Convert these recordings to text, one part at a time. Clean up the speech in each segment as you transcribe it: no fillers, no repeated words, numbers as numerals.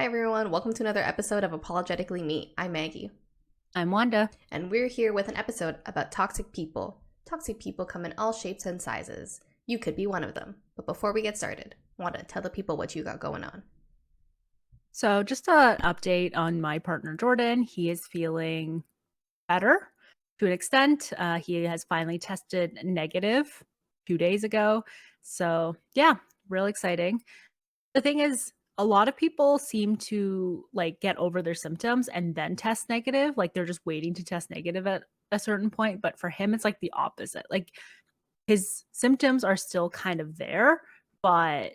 everyone, welcome to another episode of Apologetically Me. I'm Maggie. I'm Wanda. And we're here with an episode about toxic people. Toxic people come in all shapes and sizes. You could be one of them. But before we get started, Wanda, tell the people what you got going on. So just an update on my partner, Jordan. He is feeling better to an extent. He has finally tested negative 2 days ago. So yeah, real exciting. The thing is, a lot of people seem to get over their symptoms and then test negative. Like they're just waiting to test negative at a certain point. But for him, it's like the opposite. Like his symptoms are still kind of there, but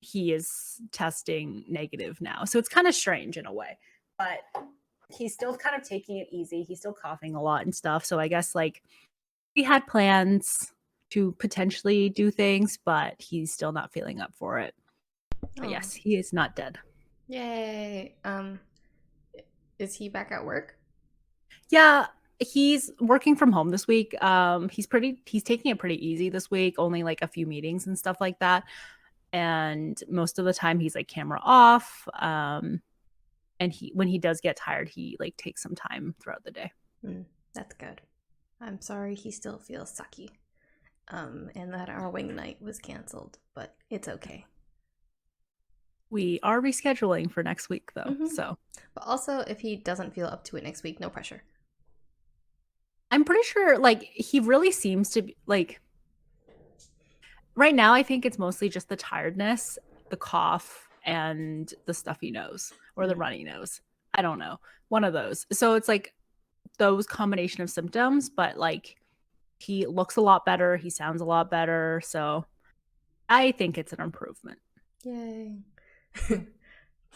he is testing negative now. So it's kind of strange in a way, but he's still kind of taking it easy. He's still coughing a lot and stuff. So I guess he had plans to potentially do things, but he's still not feeling up for it. But yes, he is not dead. Yay. Is he back at work? Yeah, he's working from home this week. He's taking it pretty easy this week, only like a few meetings and stuff like that. And most of the time he's camera off. And when he does get tired, he takes some time throughout the day. That's good. I'm sorry he still feels sucky. And that our wing night was canceled, but it's okay. We are rescheduling for next week though. So but also if he doesn't feel up to it next week, no pressure. I'm pretty sure he really seems to be right now, I think it's mostly just the tiredness, the cough, and the stuffy nose or the runny nose. I don't know. One of those. So it's those combination of symptoms, but he looks a lot better. He sounds a lot better. So I think it's an improvement. Yay.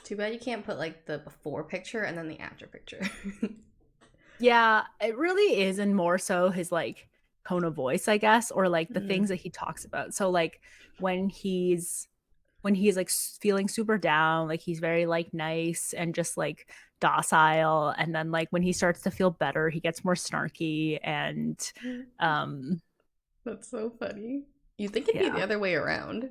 Too bad you can't put the before picture and then the after picture. Yeah, it really is. And more so his tone of voice, I guess, or the things that he talks about. So when he's feeling super down, he's very nice and just docile, and then when he starts to feel better, he gets more snarky and That's so funny. You think it'd be the other way around.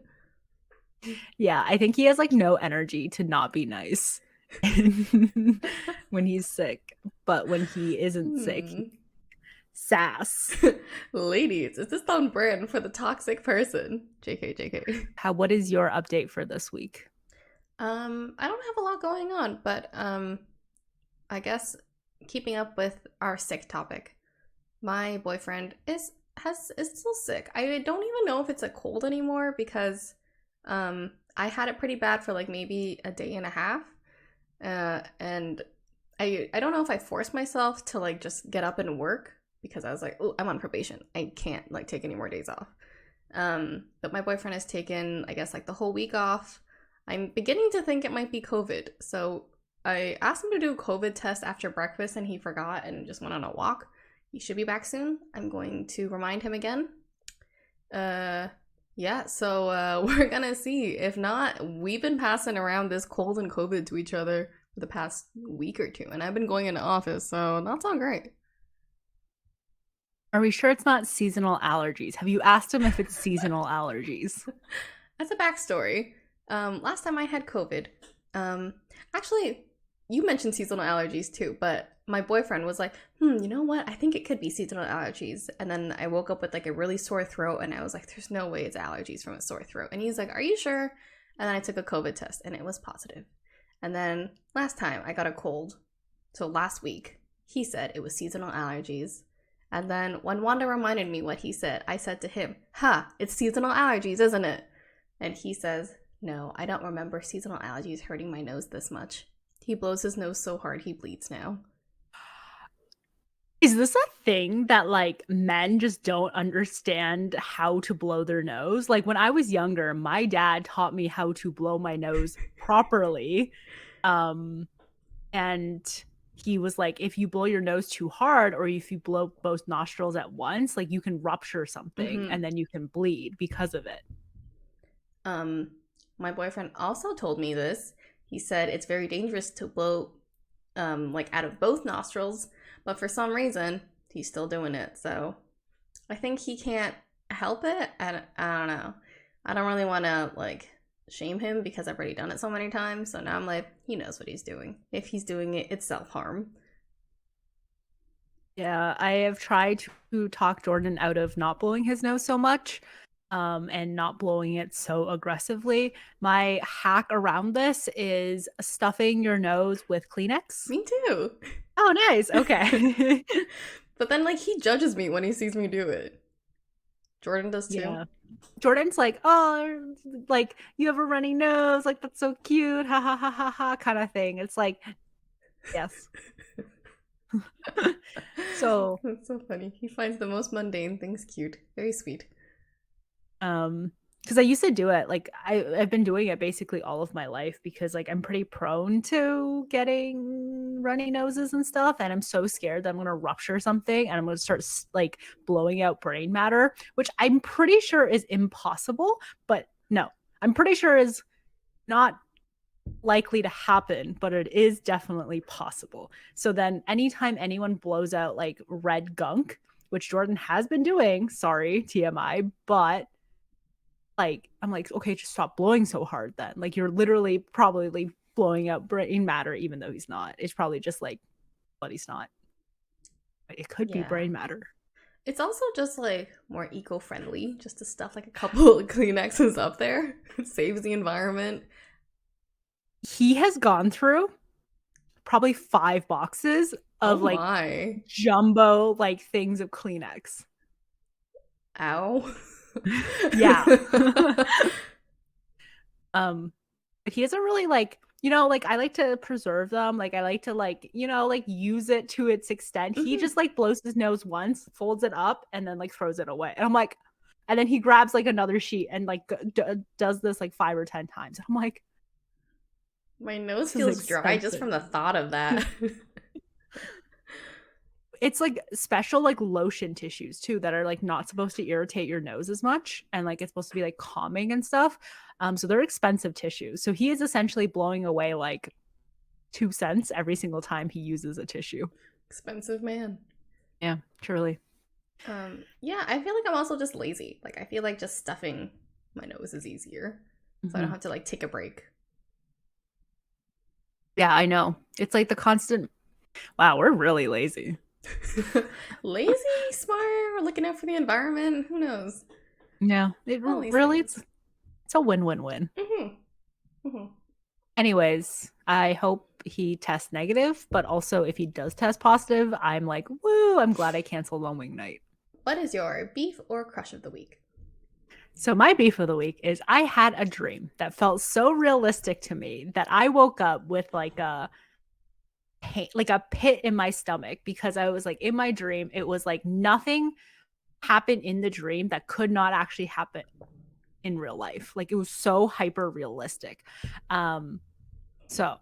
Yeah, I think he has no energy to not be nice when he's sick, but when he isn't sick, sass. Ladies, is this on brand for the toxic person? JK. What is your update for this week? I don't have a lot going on, but I guess keeping up with our sick topic. My boyfriend is still sick. I don't even know if it's a cold anymore because I had it pretty bad for maybe a day and a half. And I don't know if I forced myself to just get up and work because I was oh, I'm on probation. I can't take any more days off. But my boyfriend has taken, I guess, the whole week off. I'm beginning to think it might be COVID. So I asked him to do a COVID test after breakfast and he forgot and just went on a walk. He should be back soon. I'm going to remind him again. Yeah, so we're gonna see. If not, we've been passing around this cold and COVID to each other for the past week or two, and I've been going into office, so that's all great. Are we sure it's not seasonal allergies? Have you asked him if it's seasonal allergies? That's a backstory. Last time I had COVID, actually, you mentioned seasonal allergies too, but my boyfriend was you know what? I think it could be seasonal allergies. And then I woke up with a really sore throat and I was there's no way it's allergies from a sore throat. And he's are you sure? And then I took a COVID test and it was positive. And then last time I got a cold. So last week, he said it was seasonal allergies. And then when Wanda reminded me what he said, I said to him, it's seasonal allergies, isn't it? And he says, no, I don't remember seasonal allergies hurting my nose this much. He blows his nose so hard he bleeds now. Is this a thing that men just don't understand how to blow their nose? When I was younger, my dad taught me how to blow my nose properly. And he was if you blow your nose too hard or if you blow both nostrils at once, you can rupture something and then you can bleed because of it. My boyfriend also told me this. He said it's very dangerous to blow out of both nostrils, but for some reason he's still doing it. So I think he can't help it. I don't know. I don't really want to shame him because I've already done it so many times. So now I'm like, he knows what he's doing. If he's doing it, it's self harm. Yeah, I have tried to talk Jordan out of not blowing his nose so much, and not blowing it so aggressively. My hack around this is stuffing your nose with Kleenex. Me too. Oh, nice. Okay. But then, like, he judges me when he sees me do it. Jordan does too. Yeah. Jordan's like, oh, like you have a runny nose, like that's so cute, ha ha ha ha ha, kind of thing. It's like, yes. So, That's so funny. He finds the most mundane things cute. Very sweet. because I used to do it, like I've been doing it basically all of my life because like I'm pretty prone to getting runny noses and stuff, and I'm so scared that I'm gonna rupture something and I'm gonna start like blowing out brain matter, which I'm pretty sure is impossible, but no, I'm pretty sure is not likely to happen, but it is definitely possible. So then anytime anyone blows out like red gunk, which Jordan has been doing, sorry, TMI, but like I'm like, okay, just stop blowing so hard then. Like you're literally probably blowing out brain matter even though he's not. It's probably just like bloody snot. It could be Yeah. brain matter. It's also just like more eco friendly just to stuff like a couple of Kleenexes up there. It saves the environment. He has gone through probably 5 boxes Oh of like my. jumbo like things of Kleenex. Ow. Yeah. But he doesn't really like, like I like to preserve them, like I like to like, like use it to its extent. He just like blows his nose once, folds it up, and then like throws it away, and I'm like, and then he grabs like another sheet and like does this like 5 or 10 times. I'm like, My nose this is feels dry just expensive. from the thought of that. It's like special like lotion tissues too that are like not supposed to irritate your nose as much, and like it's supposed to be like calming and stuff. So they're expensive tissues. So he is essentially blowing away like 2 cents every single time he uses a tissue. Expensive man. Yeah, truly. Yeah, I feel like I'm also just lazy. Like I feel like just stuffing my nose is easier. So I don't have to like take a break. Yeah, I know. It's like the constant. Wow, we're really lazy. Lazy, smart, we're looking out for the environment. Who knows? Yeah, it really It's a win-win-win. Anyways, I hope he tests negative, but also if he does test positive, I'm like, woo, I'm glad I canceled on wing night. What is your beef or crush of the week? So my beef of the week is I had a dream that felt so realistic to me that I woke up with like a pit in my stomach because I was like in my dream, it was like nothing happened in the dream that could not actually happen in real life. Like it was so hyper realistic. So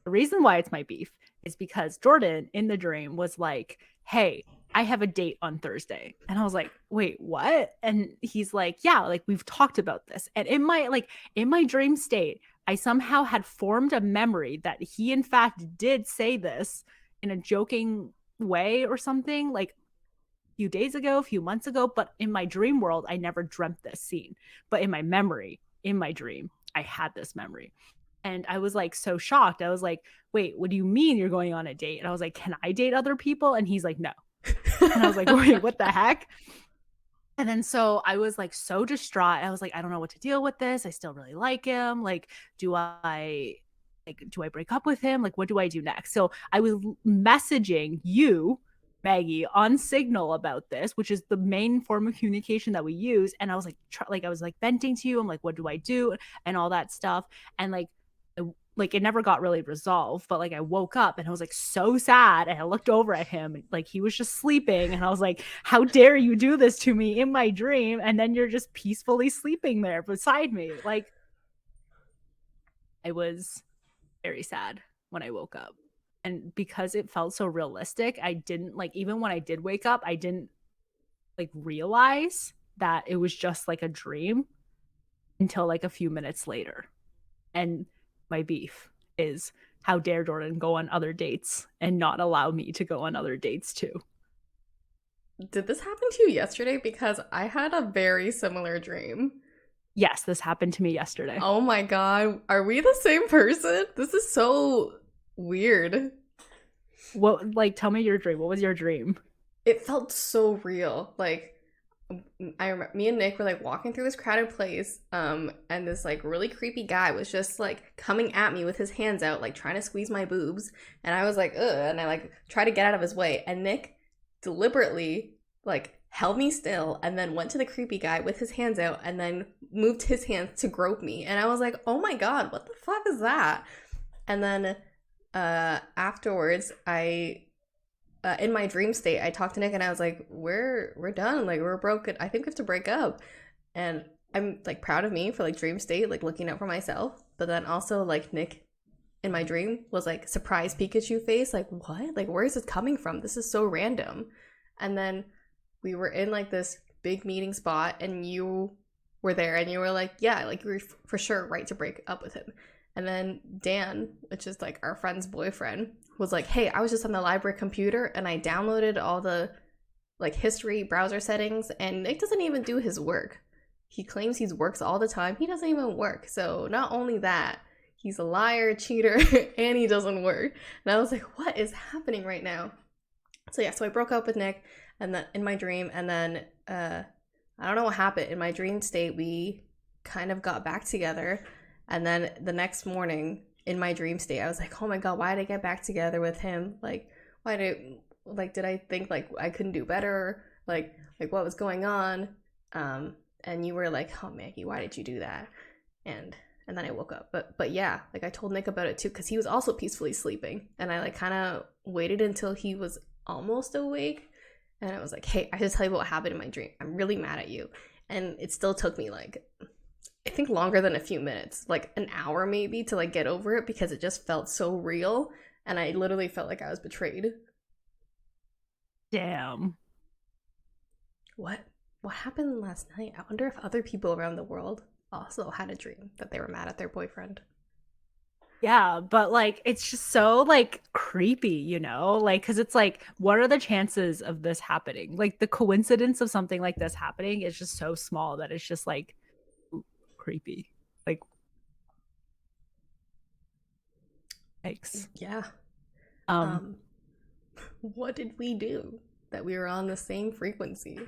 the reason why it's my beef is because Jordan in the dream was like, hey, I have a date on Thursday. And I was like, wait, what? And he's like, yeah, like we've talked about this. And in my dream state, I somehow had formed a memory that he in fact did say this in a joking way or something, like a few days ago, a few months ago. But in my dream world, I never dreamt this scene. But in my memory, in my dream, I had this memory. And I was like so shocked. I was like, wait, what do you mean you're going on a date? And I was like, can I date other people? And he's like, no. And I was like, wait, what the heck? And then so I was like so distraught. I was like, I don't know what to deal with this. I still really like him. Like, do I break up with him? Like, what do I do next? So I was messaging you, Maggie, on Signal about this, which is the main form of communication that we use. And I was like, I was like venting to you. I'm like, what do I do? And all that stuff. And like it never got really resolved, but like I woke up and I was like so sad, and I looked over at him like he was just sleeping, and I was like, how dare you do this to me in my dream, and then you're just peacefully sleeping there beside me. Like I was very sad when I woke up, and because it felt so realistic, I didn't like, even when I did wake up, I didn't like realize that it was just like a dream until like a few minutes later. And my beef is, how dare Jordan go on other dates and not allow me to go on other dates too. Did this happen to you yesterday? Because I had a very similar dream. Yes, this happened to me yesterday. Oh my god, are we the same person? This is so weird. What, like, tell me your dream. What was your dream? It felt so real. Like I remember me and Nick were like walking through this crowded place, and this like really creepy guy was just like coming at me with his hands out, like trying to squeeze my boobs, and I was like, ugh, and I like tried to get out of his way, and Nick deliberately like held me still and then went to the creepy guy with his hands out and then moved his hands to grope me, and I was like, oh my god, what the fuck is that? And then afterwards I in my dream state, I talked to Nick and I was like, "We're done. Like we're broken. I think we have to break up." And I'm like proud of me for like dream state, like looking out for myself. But then also like Nick in my dream was like surprise Pikachu face, like what? Like where is this coming from? This is so random. And then we were in like this big meeting spot, and you were there, and you were like, "Yeah, like you were for sure right to break up with him." And then Dan, which is like our friend's boyfriend, was like, "Hey, I was just on the library computer and I downloaded all the like history browser settings, and Nick doesn't even do his work. He claims he works all the time. He doesn't even work. So not only that, he's a liar, cheater, and he doesn't work." And I was like, "What is happening right now?" So yeah, so I broke up with Nick, and then in my dream, and then I don't know what happened in my dream state. We kind of got back together, and then the next morning in my dream state, I was like, "Oh my god, why did I get back together with him? Like, why did I think like I couldn't do better? Like what was going on?" And you were like, "Oh Maggie, why did you do that?" And then I woke up. But yeah, like I told Nick about it too, because he was also peacefully sleeping, and I like kind of waited until he was almost awake, and I was like, "Hey, I should tell you what happened in my dream. I'm really mad at you." And it still took me like I think longer than a few minutes, like an hour maybe, to like get over it, because it just felt so real, and I literally felt like I was betrayed. Damn. What what happened last night? I wonder if other people around the world also had a dream that they were mad at their boyfriend. Yeah, but like it's just so like creepy, you know? Like cuz it's like what are the chances of this happening? Like the coincidence of something like this happening is just so small that it's just like creepy. Like yikes. Yeah. Um Um what did we do that we were on the same frequency?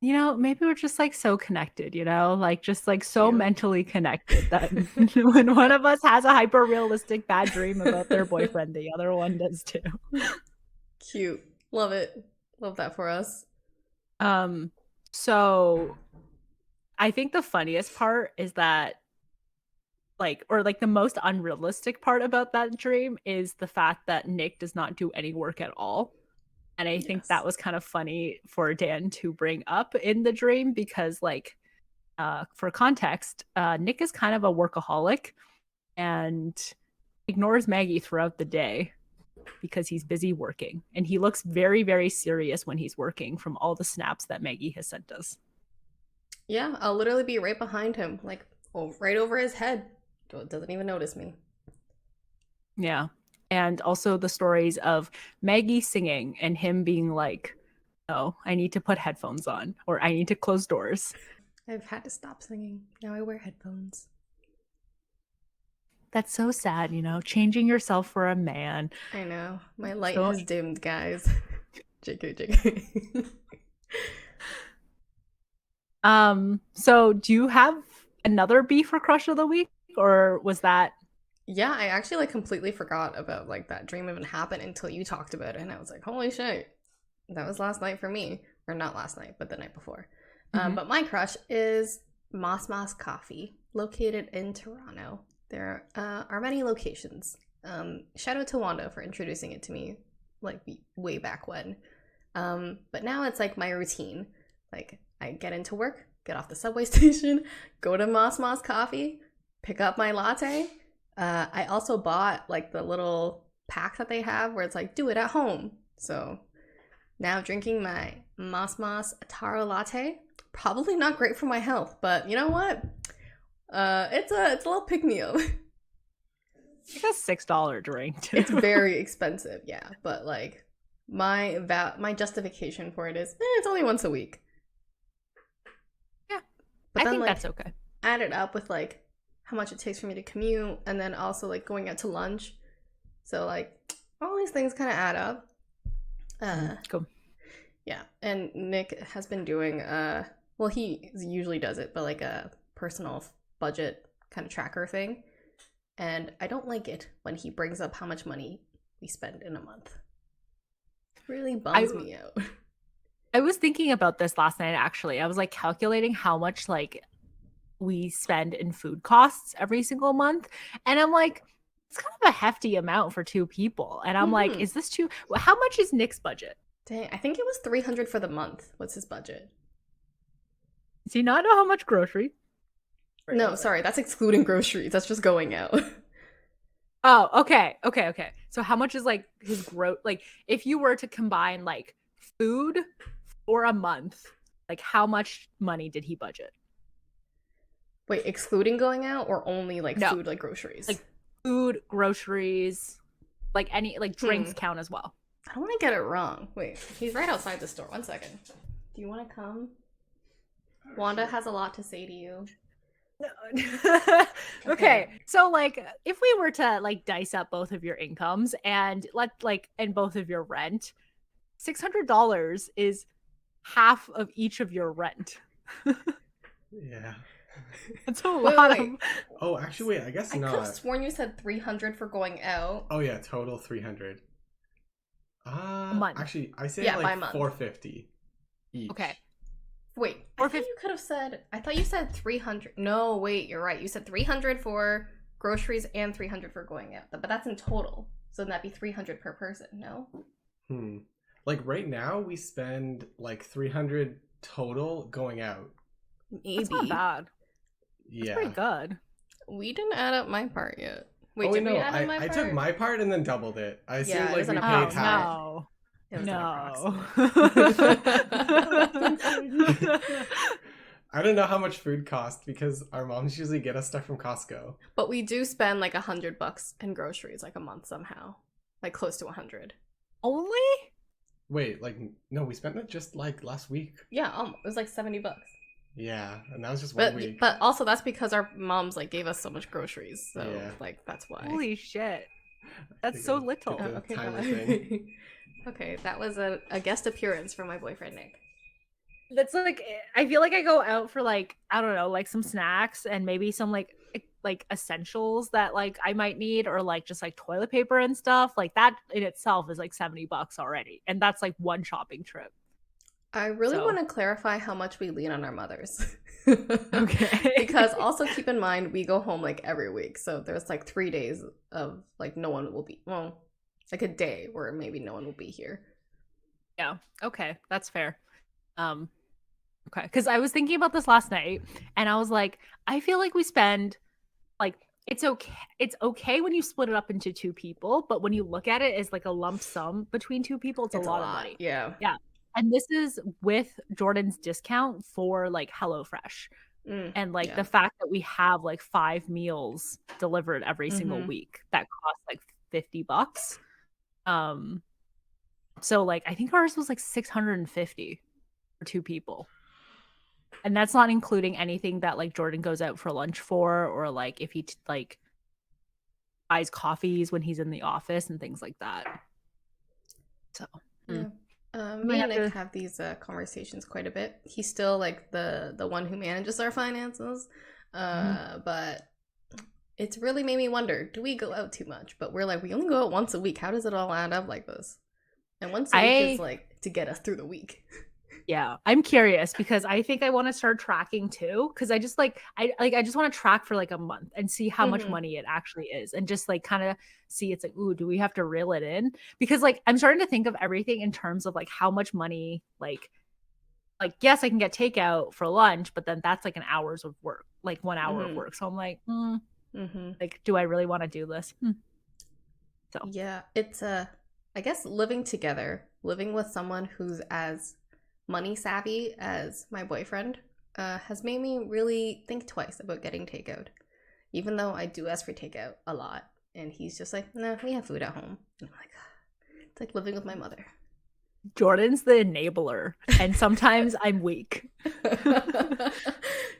maybe we're just like so connected, like just like so Cute. mentally connected that when one of us has a hyper realistic bad dream about their boyfriend, the other one does too. Cute. Love it. Love that for us. Um, so I think the funniest part is that or the most unrealistic part about that dream is the fact that Nick does not do any work at all. And I think Yes. that was kind of funny for Dan to bring up in the dream because for context, Nick is kind of a workaholic and ignores Maggie throughout the day because he's busy working. And he looks very, very serious when he's working from all the snaps that Maggie has sent us. Yeah, I'll literally be right behind him, like right over his head. Doesn't even notice me. Yeah. And also the stories of Maggie singing and him being like, "Oh, I need to put headphones on," or "I need to close doors." I've had to stop singing. Now I wear headphones. That's so sad, changing yourself for a man. I know. My light So, has dimmed, guys. JK, JK. so do you have another beef or crush of the week, or was that? Yeah, I actually like completely forgot about like that dream even happened until you talked about it, and I was like, holy shit, that was last night for me, or not last night, but the night before. Mhm. But my crush is Moss Moss Coffee, located in Toronto. There are many locations. Shout out to Wanda for introducing it to me, like way back when. But now it's like my routine. Like I get into work, get off the subway station, go to Moss Moss Coffee, pick up my latte. I also bought like the little pack that they have where it's like do it at home. So now drinking my Moss Moss Taro latte. Probably not great for my health, but you know what? It's a little pick me up. It's like a $6 drink too. It's very expensive, yeah, but like my justification for it is it's only once a week. But I then think like that's okay. add it up with like how much it takes for me to commute, and then also like going out to lunch. So like all these things kind of add up. Cool. Yeah, and Nick has been doing well, he usually does it, but like a personal budget kind of tracker thing. And I don't like it when he brings up how much money we spend in a month. It really bums me out. I was thinking about this last night actually. I was like calculating how much like we spend in food costs every single month, and I'm like, it's kind of a hefty amount for two people. And I'm like, is this too? How much is Nick's budget? Dang, I think it was 300 for the month. What's his budget? Does he not know how much grocery? No, sorry, that's excluding groceries. That's just going out. Oh, okay. So how much is like his like if you were to combine like food for a month, like how much money did he budget? Wait, excluding going out or only like No. food, like groceries? Like food, groceries, like any like drinks count as well. I don't want to get it wrong. Wait, he's right outside the store. 1 second. Do you want to come? Wanda has a lot to say to you. No. Okay. So like if we were to like dice up both of your incomes and and both of your rent, $600 is half of each of your rent. Yeah. That's a lot of... Oh, actually, wait, I guess not. I could have sworn you said 300 for going out. Oh yeah, total 300. Month. Actually, I say by like month. 450 each. Okay. Wait, I thought you could have said, I thought you said 300. No, wait, you're right. You said 300 for groceries and 300 for going out. But that's in total. So that'd be 300 per person, no? Like right now, we spend like 300 total going out. Maybe. That's not bad. Yeah. That's pretty good. We didn't add up my part yet. Wait, we add up my I part? took my part and then doubled it. I assumed it like we was paid an half. No. It was No. I don't know how much food costs because our moms usually get us stuff from Costco. But we do spend like $100 in groceries like a month somehow. Like close to 100. Only? Wait, like no, we spent it just like last week. Yeah, it was like $70. Yeah, and that was just 1 week. But also that's because our moms like gave us so much groceries. So Yeah. like that's why. Holy shit. That's so little. The Okay, tiny bye. thing. Okay, that was a guest appearance from my boyfriend Nick. That's like, I feel like I go out for like, I don't know, like some snacks and maybe some like essentials that like I might need, or like just like toilet paper and stuff. Like that in itself is like $70 already. And that's like one shopping trip. I really want to clarify how much we lean on our mothers. Okay. Because also keep in mind, we go home like every week. So there's like 3 days of like no one will be, well, like a day where maybe no one will be here. Yeah. Okay. That's fair. Okay. Because I was thinking about this last night and I was like, I feel like we spend like, it's okay when you split it up into two people, but when you look at it as like a lump sum between two people, it's a lot of money. Yeah. Yeah. And this is with Jordan's discount for like HelloFresh. And like the fact that we have like 5 meals delivered every single week that cost like $50. So like I think ours was like 650 for two people. And that's not including anything that like Jordan goes out for lunch for, or like if he like buys coffees when he's in the office and things like that. So yeah. Me and Nick have these conversations quite a bit. He's still like the one who manages our finances, but it's really made me wonder: do we go out too much? But we're like, we only go out once a week. How does it all add up like this? And once a week is like to get us through the week. Yeah, I'm curious because I think I want to start tracking too. Because I just like I just want to track for like a month and see how much money it actually is, and just like kind of see it's like, ooh, do we have to reel it in? Because like I'm starting to think of everything in terms of like how much money like yes, I can get takeout for lunch, but then that's like an hour's of work, like 1 hour of work. So I'm like, like, do I really want to do this? So yeah, it's I guess living together, living with someone who's as money savvy as my boyfriend has made me really think twice about getting takeout, even though I do ask for takeout a lot, and he's just like, no, we have food at home. And I'm like, it's like living with my mother. Jordan's the enabler, and sometimes I'm weak.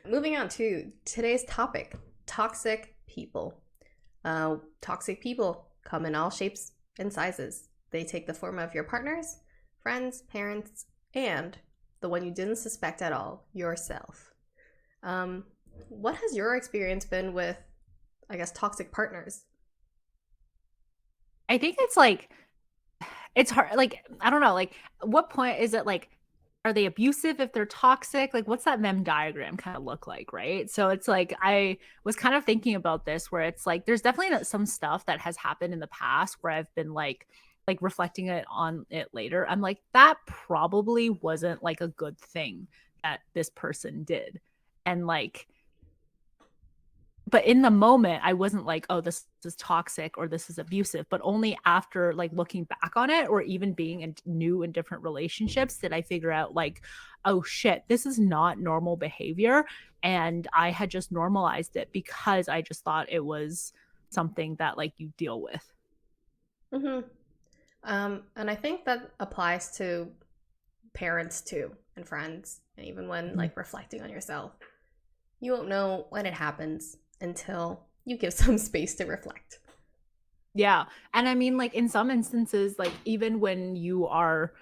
Moving on to today's topic, toxic people. Toxic people come in all shapes and sizes. They take the form of your partners, friends, parents, and the one you didn't suspect at all, yourself. What has your experience been with, I guess, toxic partners? I think it's like, it's hard. Like, I don't know. Like, what point is it like, are they abusive if they're toxic? Like, what's that Venn diagram kind of look like? Right. So it's like, I was kind of thinking about this where it's like, there's definitely some stuff that has happened in the past where I've been like reflecting it on it later. I'm like, that probably wasn't like a good thing that this person did. And like, but in the moment I wasn't like, oh, this is toxic or this is abusive, but only after like looking back on it or even being in new and different relationships did I figure out like, oh shit, this is not normal behavior, and I had just normalized it because I just thought it was something that like you deal with. Mm-hmm. And I think that applies to parents too, and friends, and even when like reflecting on yourself. You won't know when it happens until you give some space to reflect. Yeah. And I mean, like in some instances, like even when you are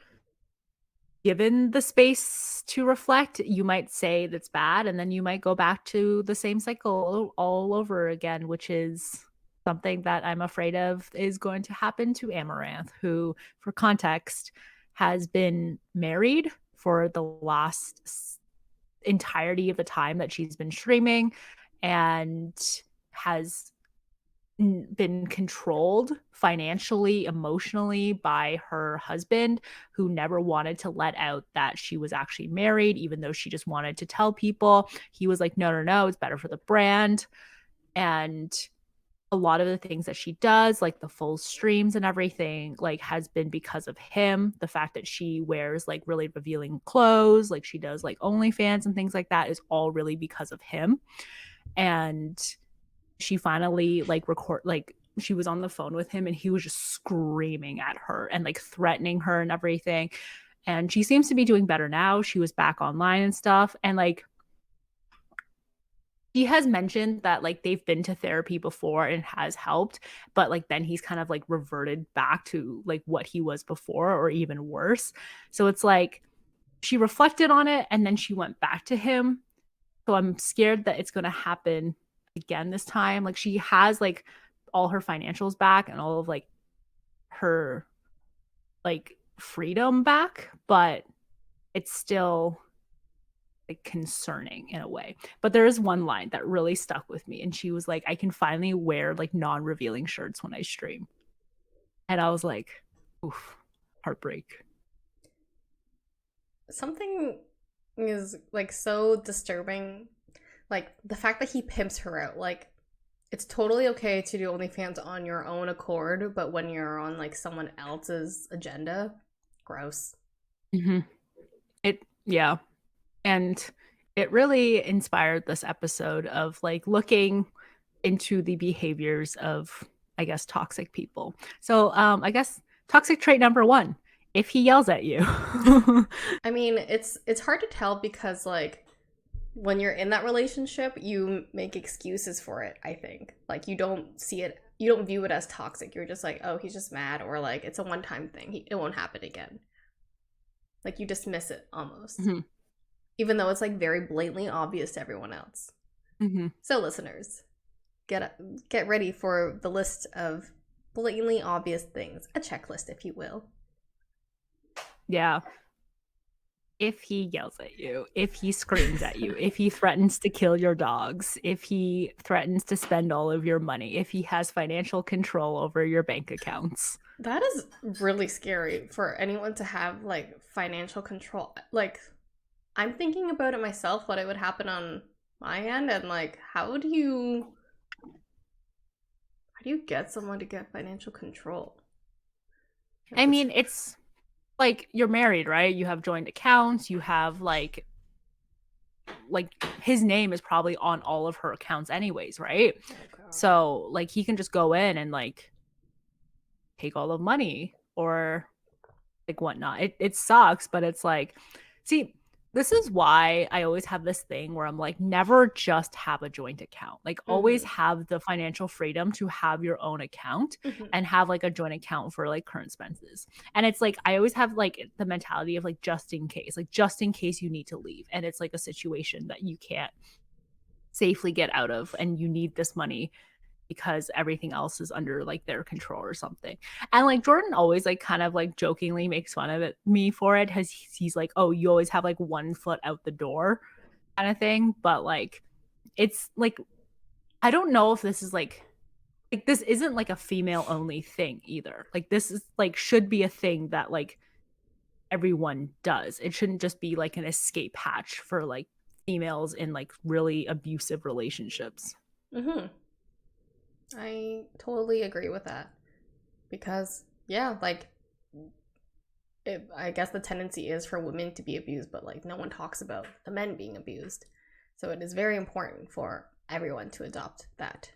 given the space to reflect, you might say that's bad, and then you might go back to the same cycle all over again, which is something that I'm afraid of is going to happen to Amaranth, who, for context, has been married for the last entirety of the time that she's been streaming and has been controlled financially, emotionally by her husband, who never wanted to let out that she was actually married, even though she just wanted to tell people. He was like, no, no, no, it's better for the brand. And a lot of the things that she does, like the full streams and everything, like has been because of him. The fact that she wears like really revealing clothes, like she does like OnlyFans and things like that, is all really because of him. And she finally like she was on the phone with him and he was just screaming at her and like threatening her and everything. And she seems to be doing better now. She was back online and stuff. And like he has mentioned that like they've been to therapy before and has helped, but like then he's kind of like reverted back to like what he was before or even worse. So it's like she reflected on it and then she went back to him. So I'm scared that it's going to happen again this time. Like she has like all her financials back and all of like her like freedom back, but it's still like concerning in a way. But there is one line that really stuck with me, and she was like, I can finally wear like non-revealing shirts when I stream. And I was like, oof, heartbreak. Something is like so disturbing. Like the fact that he pimps her out. Like it's totally okay to do OnlyFans on your own accord, but when you're on like someone else's agenda, gross. Mm-hmm. Yeah. And it really inspired this episode of like looking into the behaviors of, I guess, toxic people. So I guess toxic trait number 1, if he yells at you. I mean, it's hard to tell because like when you're in that relationship, you make excuses for it, I think. Like you don't see it, you don't view it as toxic. You're just like, "Oh, he's just mad," or like it's a one-time thing. It won't happen again. Like you dismiss it almost. Mm-hmm. Even though it's like very blatantly obvious to everyone else. Mm-hmm. So listeners, get ready for the list of blatantly obvious things, a checklist if you will. Yeah. If he yells at you, if he screams at you, if he threatens to kill your dogs, if he threatens to spend all of your money, if he has financial control over your bank accounts. That is really scary for anyone to have like financial control. Like I'm thinking about it myself, what it would happen on my end, and like how do you get someone to get financial control? I mean, it's like you're married, right? You have joint accounts, you have like his name is probably on all of her accounts anyways, right? Oh, so like he can just go in and like take all the money, or like whatnot. It sucks, but it's like, see, this is why I always have this thing where I'm like, never just have a joint account. Like, always Mm-hmm. have the financial freedom to have your own account Mm-hmm. and have like a joint account for like current expenses. And it's like, I always have like the mentality of like, just in case you need to leave. And it's like a situation that you can't safely get out of and you need this money because everything else is under like their control or something. And like Jordan always like kind of like jokingly makes fun of me for it because he's like, oh, you always have like one foot out the door kind of thing. But like, it's like, I don't know if this is like this isn't like a female only thing either. Like, this is like should be a thing that like everyone does. It shouldn't just be like an escape hatch for like females in like really abusive relationships. Mm-hmm. I totally agree with that. Because, yeah, like, I guess the tendency is for women to be abused, but, like, no one talks about the men being abused. So it is very important for everyone to adopt that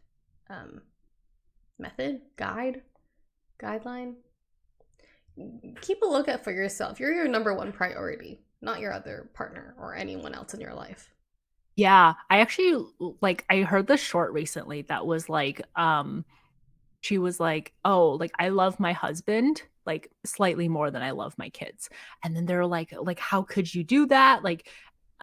method, guideline. Keep a lookout for yourself. You're your number one priority, not your other partner or anyone else in your life. Yeah, I actually like I heard this short recently that was like she was like, "Oh, like I love my husband like slightly more than I love my kids." And then they're like how could you do that? Like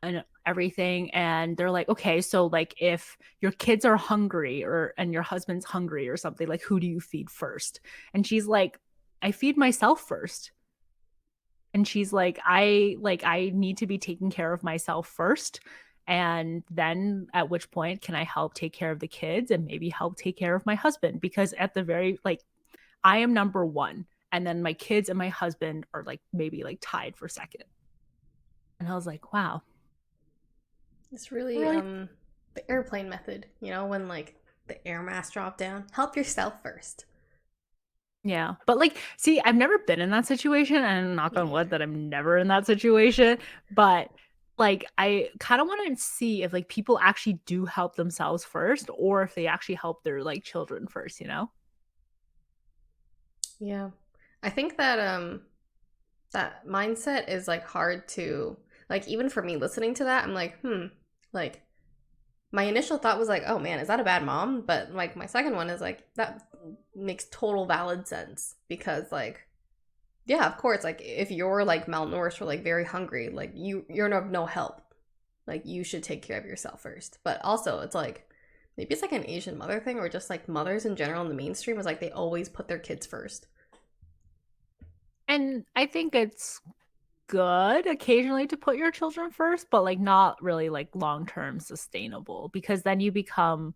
and everything and they're like, "Okay, so like if your kids are hungry or and your husband's hungry or something, like who do you feed first?" And she's like, "I feed myself first." And she's like I need to be taking care of myself first, and then at which point can I help take care of the kids and maybe help take care of my husband, because at the very like I am number one and then my kids and my husband are like maybe like tied for second. And I was like, wow, It's really really. the airplane method, when like the air mask drop down. Help yourself first. Yeah. But like, see, I've never been in that situation, and knock Me on wood neither. that I'm never in that situation. But like, I kind of want to see if like people actually do help themselves first or if they actually help their like children first, you know? Yeah. I think that that mindset is like hard to like even for me listening to that, I'm like, like my initial thought was like, oh man, is that a bad mom? But like my second one is like that makes total valid sense because like yeah, of course, like if you're like malnourished or like very hungry, like you're of no help. Like you should take care of yourself first. But also it's like maybe it's like an Asian mother thing or just like mothers in general in the mainstream is like they always put their kids first. And I think it's good occasionally to put your children first, but like not really like long-term sustainable, because then you become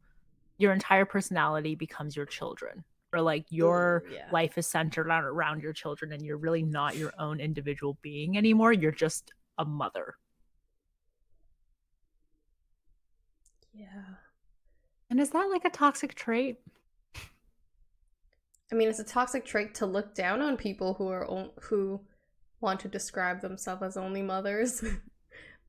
your entire personality becomes your children, or like Ooh, your yeah. life is centered around your children and you're really not your own individual being anymore. You're just a mother. Yeah. And is that like a toxic trait? I mean, it's a toxic trait to look down on people who want to describe themselves as only mothers.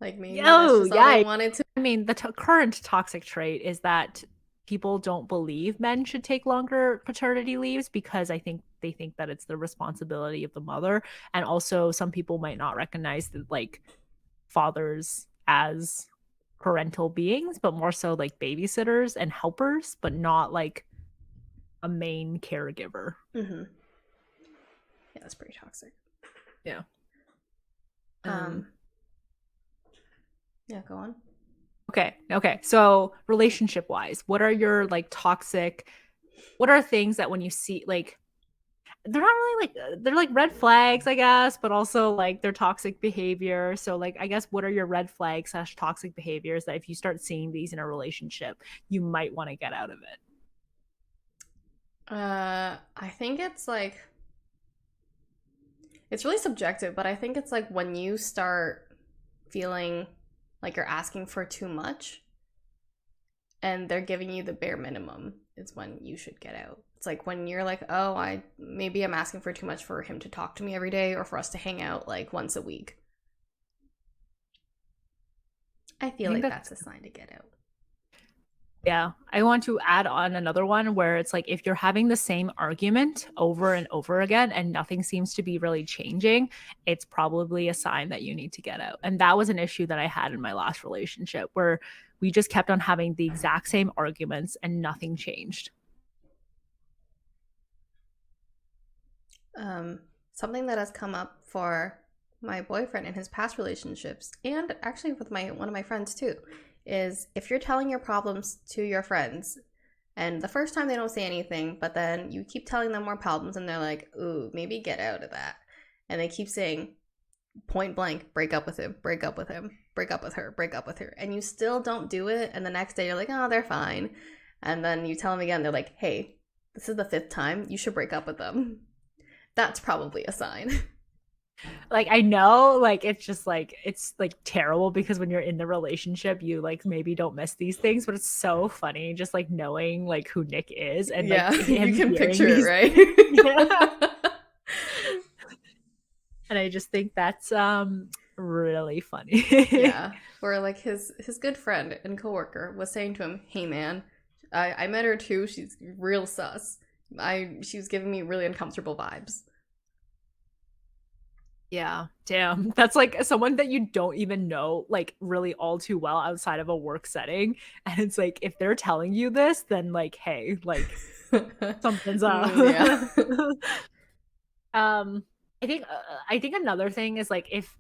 Like maybe that's Oh, just all they yeah. wanted to. I mean, the current toxic trait is that people don't believe men should take longer paternity leaves because I think they think that it's the responsibility of the mother. And also, some people might not recognize that, like, fathers as parental beings, but more so like babysitters and helpers, but not like a main caregiver. Mm-hmm. Yeah, that's pretty toxic. Yeah. Um. Yeah, go on. Okay. So relationship wise, what are your like toxic, what are things that when you see like they're not really like they're like red flags, I guess, but also like they're toxic behavior. So like I guess what are your red flags / toxic behaviors that if you start seeing these in a relationship, you might want to get out of it? I think it's like it's really subjective, but I think it's like when you start feeling like you're asking for too much and they're giving you the bare minimum is when you should get out. It's like when you're like, "Oh, I'm asking for too much for him to talk to me every day or for us to hang out like once a week." I I feel think like that's that's a sign to get out. Yeah, I want to add on another one where it's like if you're having the same argument over and over again and nothing seems to be really changing, it's probably a sign that you need to get out. And that was an issue that I had in my last relationship where we just kept on having the exact same arguments and nothing changed. Something that has come up for my boyfriend in his past relationships, and actually with my one of my friends too, is if you're telling your problems to your friends, and the first time they don't say anything, but then you keep telling them more problems, and they're like, "Ooh, maybe get out of that," and they keep saying point blank, break up with him, break up with him, break up with her, break up with her, and you still don't do it, and the next day you're like, "Oh, they're fine," and then you tell them again, they're like, "Hey, this is the fifth time. You should break up with them." That's probably a sign. Like I know like it's like terrible because when you're in the relationship you like maybe don't miss these things, but it's so funny just like knowing like who Nick is and like Yeah, you him can hearing picture it, these. right? Yeah. And I just think that's really funny. Yeah. Or like his good friend and coworker was saying to him, "Hey man, I met her too. She's real sus. She was giving me really uncomfortable vibes." Yeah, damn. That's like someone that you don't even know like really all too well outside of a work setting. And it's like if they're telling you this, then like, hey, like something's up. Yeah. um, I think another thing is like if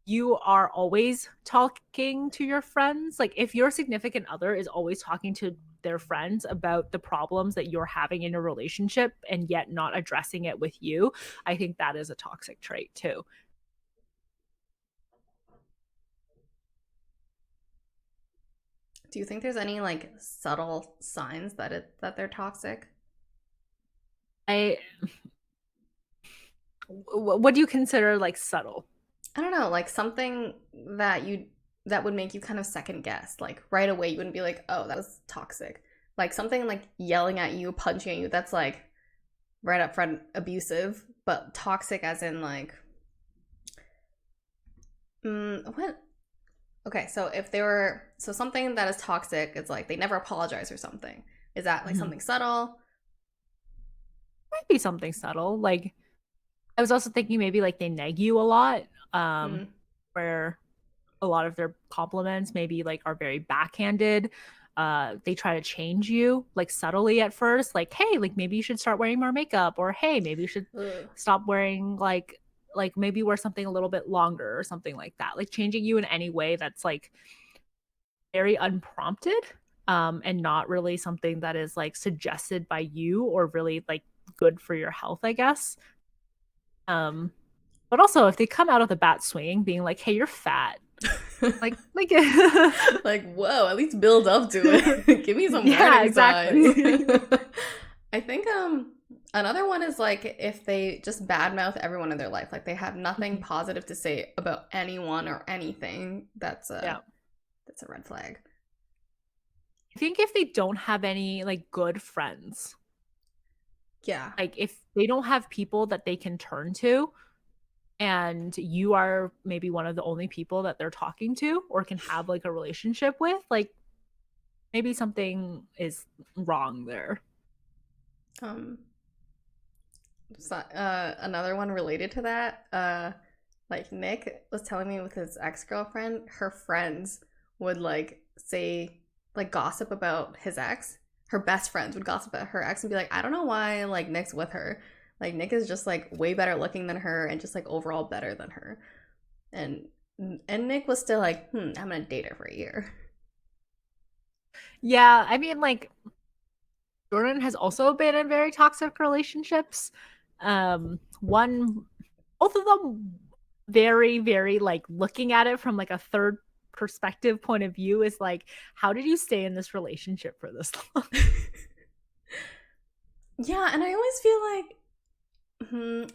you are always talking to your friends, like if your significant other is always talking to their friends about the problems that you're having in a relationship and yet not addressing it with you, I think that is a toxic trait too. Do you think there's any like subtle signs that they're toxic? I what do you consider like subtle? I don't know, like something that would make you kind of second guess. Like right away you wouldn't be like, "Oh, that was toxic." Like something like yelling at you, punching at you, that's like right up front abusive, but toxic as in like what? Okay, so if they were so something that is toxic, it's like they never apologize or something. Is that like Mhm. something subtle? Might be something subtle. Like I was also thinking maybe like they nag you a lot, Mm. where a lot of their compliments maybe like are very backhanded. They try to change you like subtly at first, like hey, like maybe you should start wearing more makeup, or hey, maybe you should Ugh. stop wearing like maybe wear something a little bit longer or something like that. Like changing you in any way that's like very unprompted, and not really something that is like suggested by you or really like good for your health, I guess. Um, but also if they come out of the bat swinging, being like, "Hey, you're fat," like Like, whoa, at least build up to it. Give me some yeah, warning signs. exactly. I think another one is like if they just badmouth everyone in their life, like they have nothing Mhm. positive to say about anyone or anything. Yeah. That's a red flag. I think if they don't have any like good friends, Yeah. like if they don't have people that they can turn to, and you are maybe one of the only people that they're talking to or can have like a relationship with, like maybe something is wrong there. Um so, another one related to that, like Nick was telling me with his ex-girlfriend, her friends would like say like gossip about his ex. Her best friends would gossip about her ex and be like, I don't know why like Nick's with her. Like Nick is just like way better looking than her and just like overall better than her. And Nick was still like, I'm gonna date her for a year. Yeah, I mean like Jordan has also been in very toxic relationships. One, both of them very, very like looking at it from like a third perspective point of view is like, how did you stay in this relationship for this long? Yeah, and I always feel like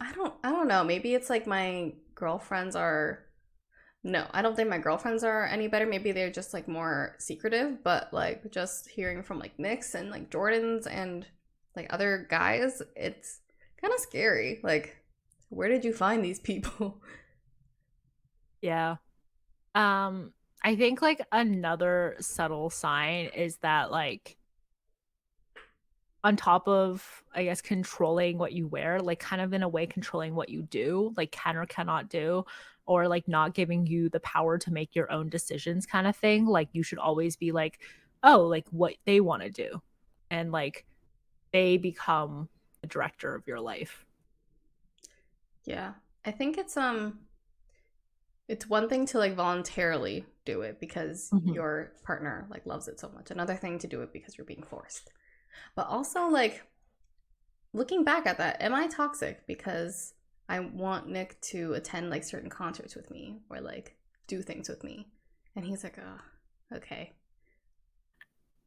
I don't know. Maybe it's like my girlfriends are no, I don't think my girlfriends are any better. Maybe they're just like more secretive, but like just hearing from like Nick's and like Jordan's and like other guys, it's kind of scary. Like, where did you find these people? Yeah. Um, I think like another subtle sign is that like on top of, I guess, controlling what you wear, like kind of in a way controlling what you do, like can or cannot do, or like not giving you the power to make your own decisions kind of thing. Like you should always be like, oh, like what they want to do. And like they become the director of your life. Yeah. I think it's one thing to like voluntarily do it because Mhm. your partner like loves it so much. Another thing to do it because you're being forced. But also like looking back at that, am I toxic because I want Nick to attend like certain concerts with me or like do things with me? And he's like, oh, okay.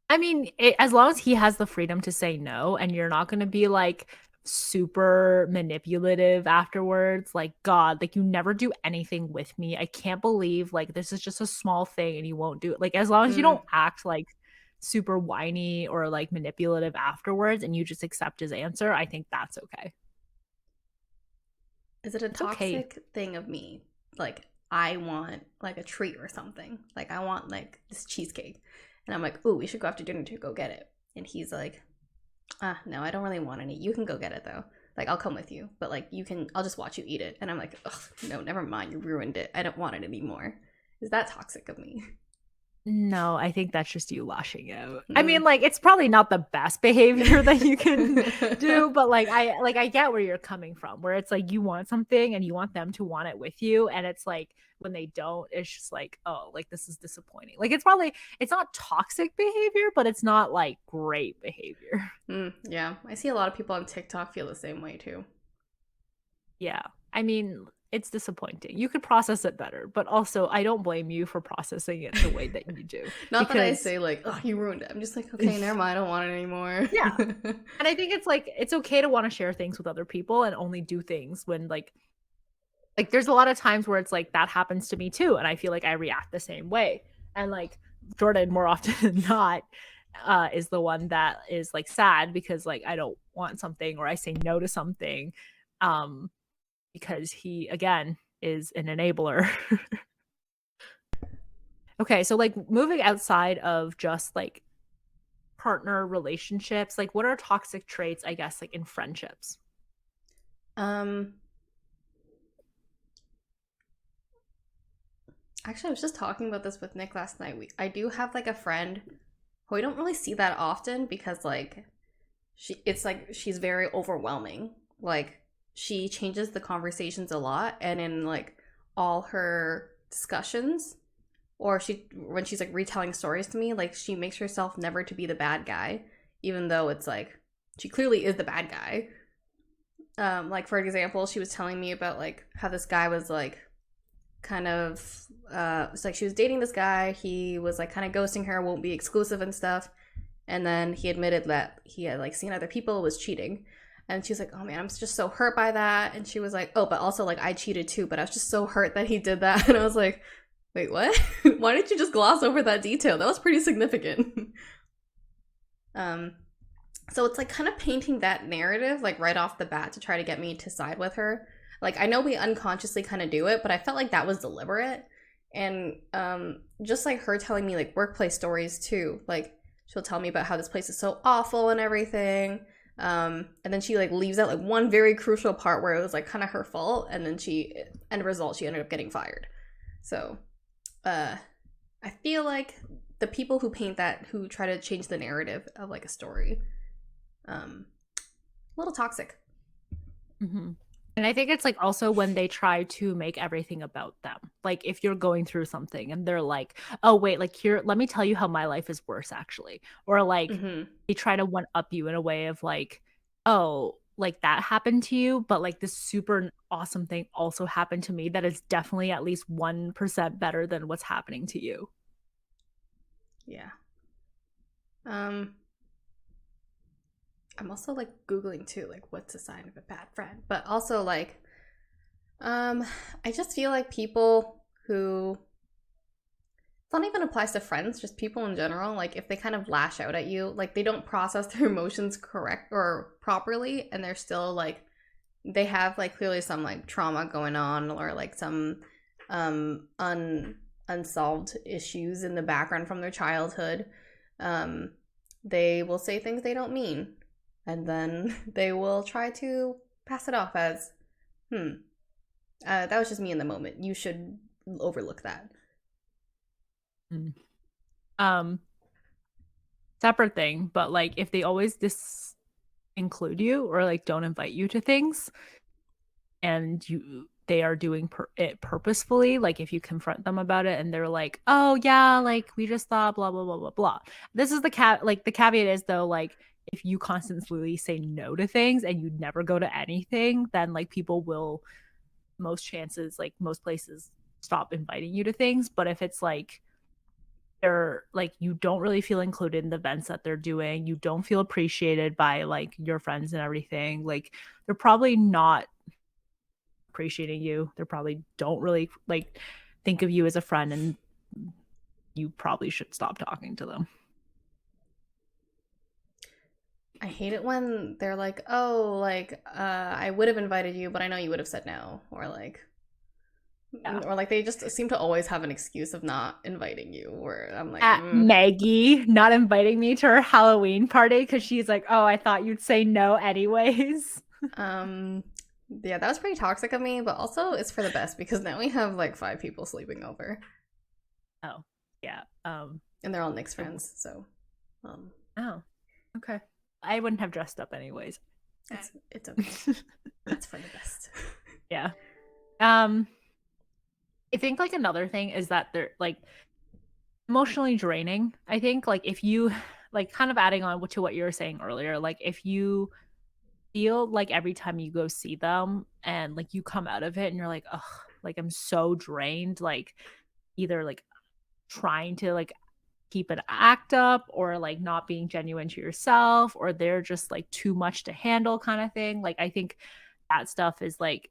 I mean, as long as he has the freedom to say no and you're not going to be like super manipulative afterwards, like, God, like, you never do anything with me. I can't believe like this is just a small thing and you won't do it. Like, as long as you Mm. don't act like super whiny or like manipulative afterwards and you just accept his answer, I think that's okay. Is it a It's okay. toxic thing of me? Like, I want like a treat or something. Like, I want like this cheesecake. And I'm like, ooh, we should go after dinner to go get it. And he's like, no, I don't really want any. You can go get it though. Like, I'll come with you, but like, I'll just watch you eat it. And I'm like, ugh, no, never mind. You ruined it. I don't want it anymore. Is that toxic of me? No, I think that's just you lashing out. I mean, Mm. like, it's probably not the best behavior that you can do, but I get where you're coming from, where it's like you want something and you want them to want it with you, and it's like when they don't, it's just like, oh, like this is disappointing. Like it's not toxic behavior, but it's not like great behavior. Yeah, I see a lot of people on TikTok feel the same way too. Yeah. I mean, it's disappointing. You could process it better, but also I don't blame you for processing it the way that you do Not that I because say like, oh, you ruined it. I'm just like, okay, never mind. I don't want it anymore. yeah. And I think it's like it's okay to want to share things with other people and only do things when like there's a lot of times where it's like that happens to me too and I feel like I react the same way. And like Jordan more often than not is the one that is like sad because like I don't want something or I say no to something um because he again is an enabler. Okay, so like moving outside of just like partner relationships, like what are toxic traits, I guess, like in friendships? um, Actually, I was just talking about this with Nick last night. I do have like a friend who I don't really see that often because like it's like she's very overwhelming. Like she changes the conversations a lot, and in like all her discussions, or she when she's like retelling stories to me, like she makes herself never to be the bad guy, even though it's like she clearly is the bad guy. Like for example, she was telling me about like how this guy was like kind of it's like she was dating this guy. He was like kind of ghosting her, won't be exclusive and stuff. And then he admitted that he had like seen other people, was cheating. And she was like, oh man, I'm just so hurt by that. And she was like, oh, but also like I cheated too, but I was just so hurt that he did that. And I was like, wait, what? Why didn't you just gloss over that detail? That was pretty significant. um so it's like kind of painting that narrative like right off the bat to try to get me to side with her. Like I know we unconsciously kind of do it, but I felt like that was deliberate. And just like her telling me like workplace stories too. Like she'll tell me about how this place is so awful and everything. And then she like leaves out like one very crucial part where it was like kind of her fault, and then end result, she ended up getting fired. So I feel like the people who paint that, who try to change the narrative of like a story, a little toxic. Mm-hmm. And I think it's like also when they try to make everything about them. Like if you're going through something and they're like, oh, wait, like here, let me tell you how my life is worse, actually. Or like Mm-hmm. they try to one up you in a way of like, oh, like that happened to you, but like this super awesome thing also happened to me that is definitely at least 1% better than what's happening to you. Yeah. Um, I'm also like Googling too, like what's a sign of a bad friend. But also like, I just feel like people who it's not even applies to friends, just people in general, like if they kind of lash out at you, like they don't process their emotions correct or properly, and they're still like they have like clearly some like trauma going on, or like some unsolved issues in the background from their childhood. They will say things they don't mean, and then they will try to pass it off as, that was just me in the moment. You should overlook that. Separate thing, but like if they always include you or like don't invite you to things, and they are doing it purposefully, like if you confront them about it and they're like, oh yeah, like we just thought blah blah blah blah blah. This is the caveat is though, like if you constantly say no to things and you never go to anything, then like people will, most places stop inviting you to things. But if it's like they're like, you don't really feel included in the events that they're doing, you don't feel appreciated by like your friends and everything, like they're probably not appreciating you. They probably don't really like think of you as a friend, and you probably should stop talking to them. I hate it when they're like, oh, like, I would have invited you, but I know you would have said no. Or like, or like they just seem to always have an excuse of not inviting you. Where I'm like, Maggie not inviting me to her Halloween party because she's like, oh, I thought you'd say no anyways. Yeah, that was pretty toxic of me, but also it's for the best because now we have like 5 people sleeping over. Oh, yeah. And they're all Nick's friends, so. Oh, okay. I wouldn't have dressed up anyways. It's okay. That's for the best. Yeah. I think like another thing is that they're like emotionally draining. I think like if you like kind of adding on to what you were saying earlier, like if you feel like every time you go see them and like you come out of it and you're like, ugh, like I'm so drained, like either like trying to like keep an act up or like not being genuine to yourself, or they're just like too much to handle kind of thing. Like I think that stuff is like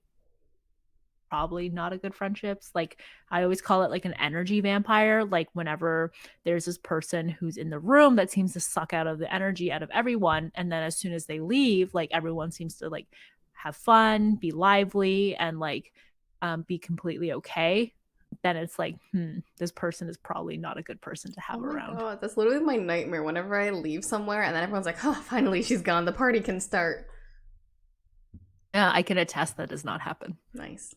probably not a good friendships. Like I always call it like an energy vampire. Like whenever there's this person who's in the room that seems to suck out of the energy out of everyone, and then as soon as they leave, like everyone seems to like have fun, be lively, and like be completely okay, then it's like, this person is probably not a good person to have around. God, that's literally my nightmare. Whenever I leave somewhere and then everyone's like, oh, finally she's gone, the party can start. Yeah, I can attest that does not happen. Nice.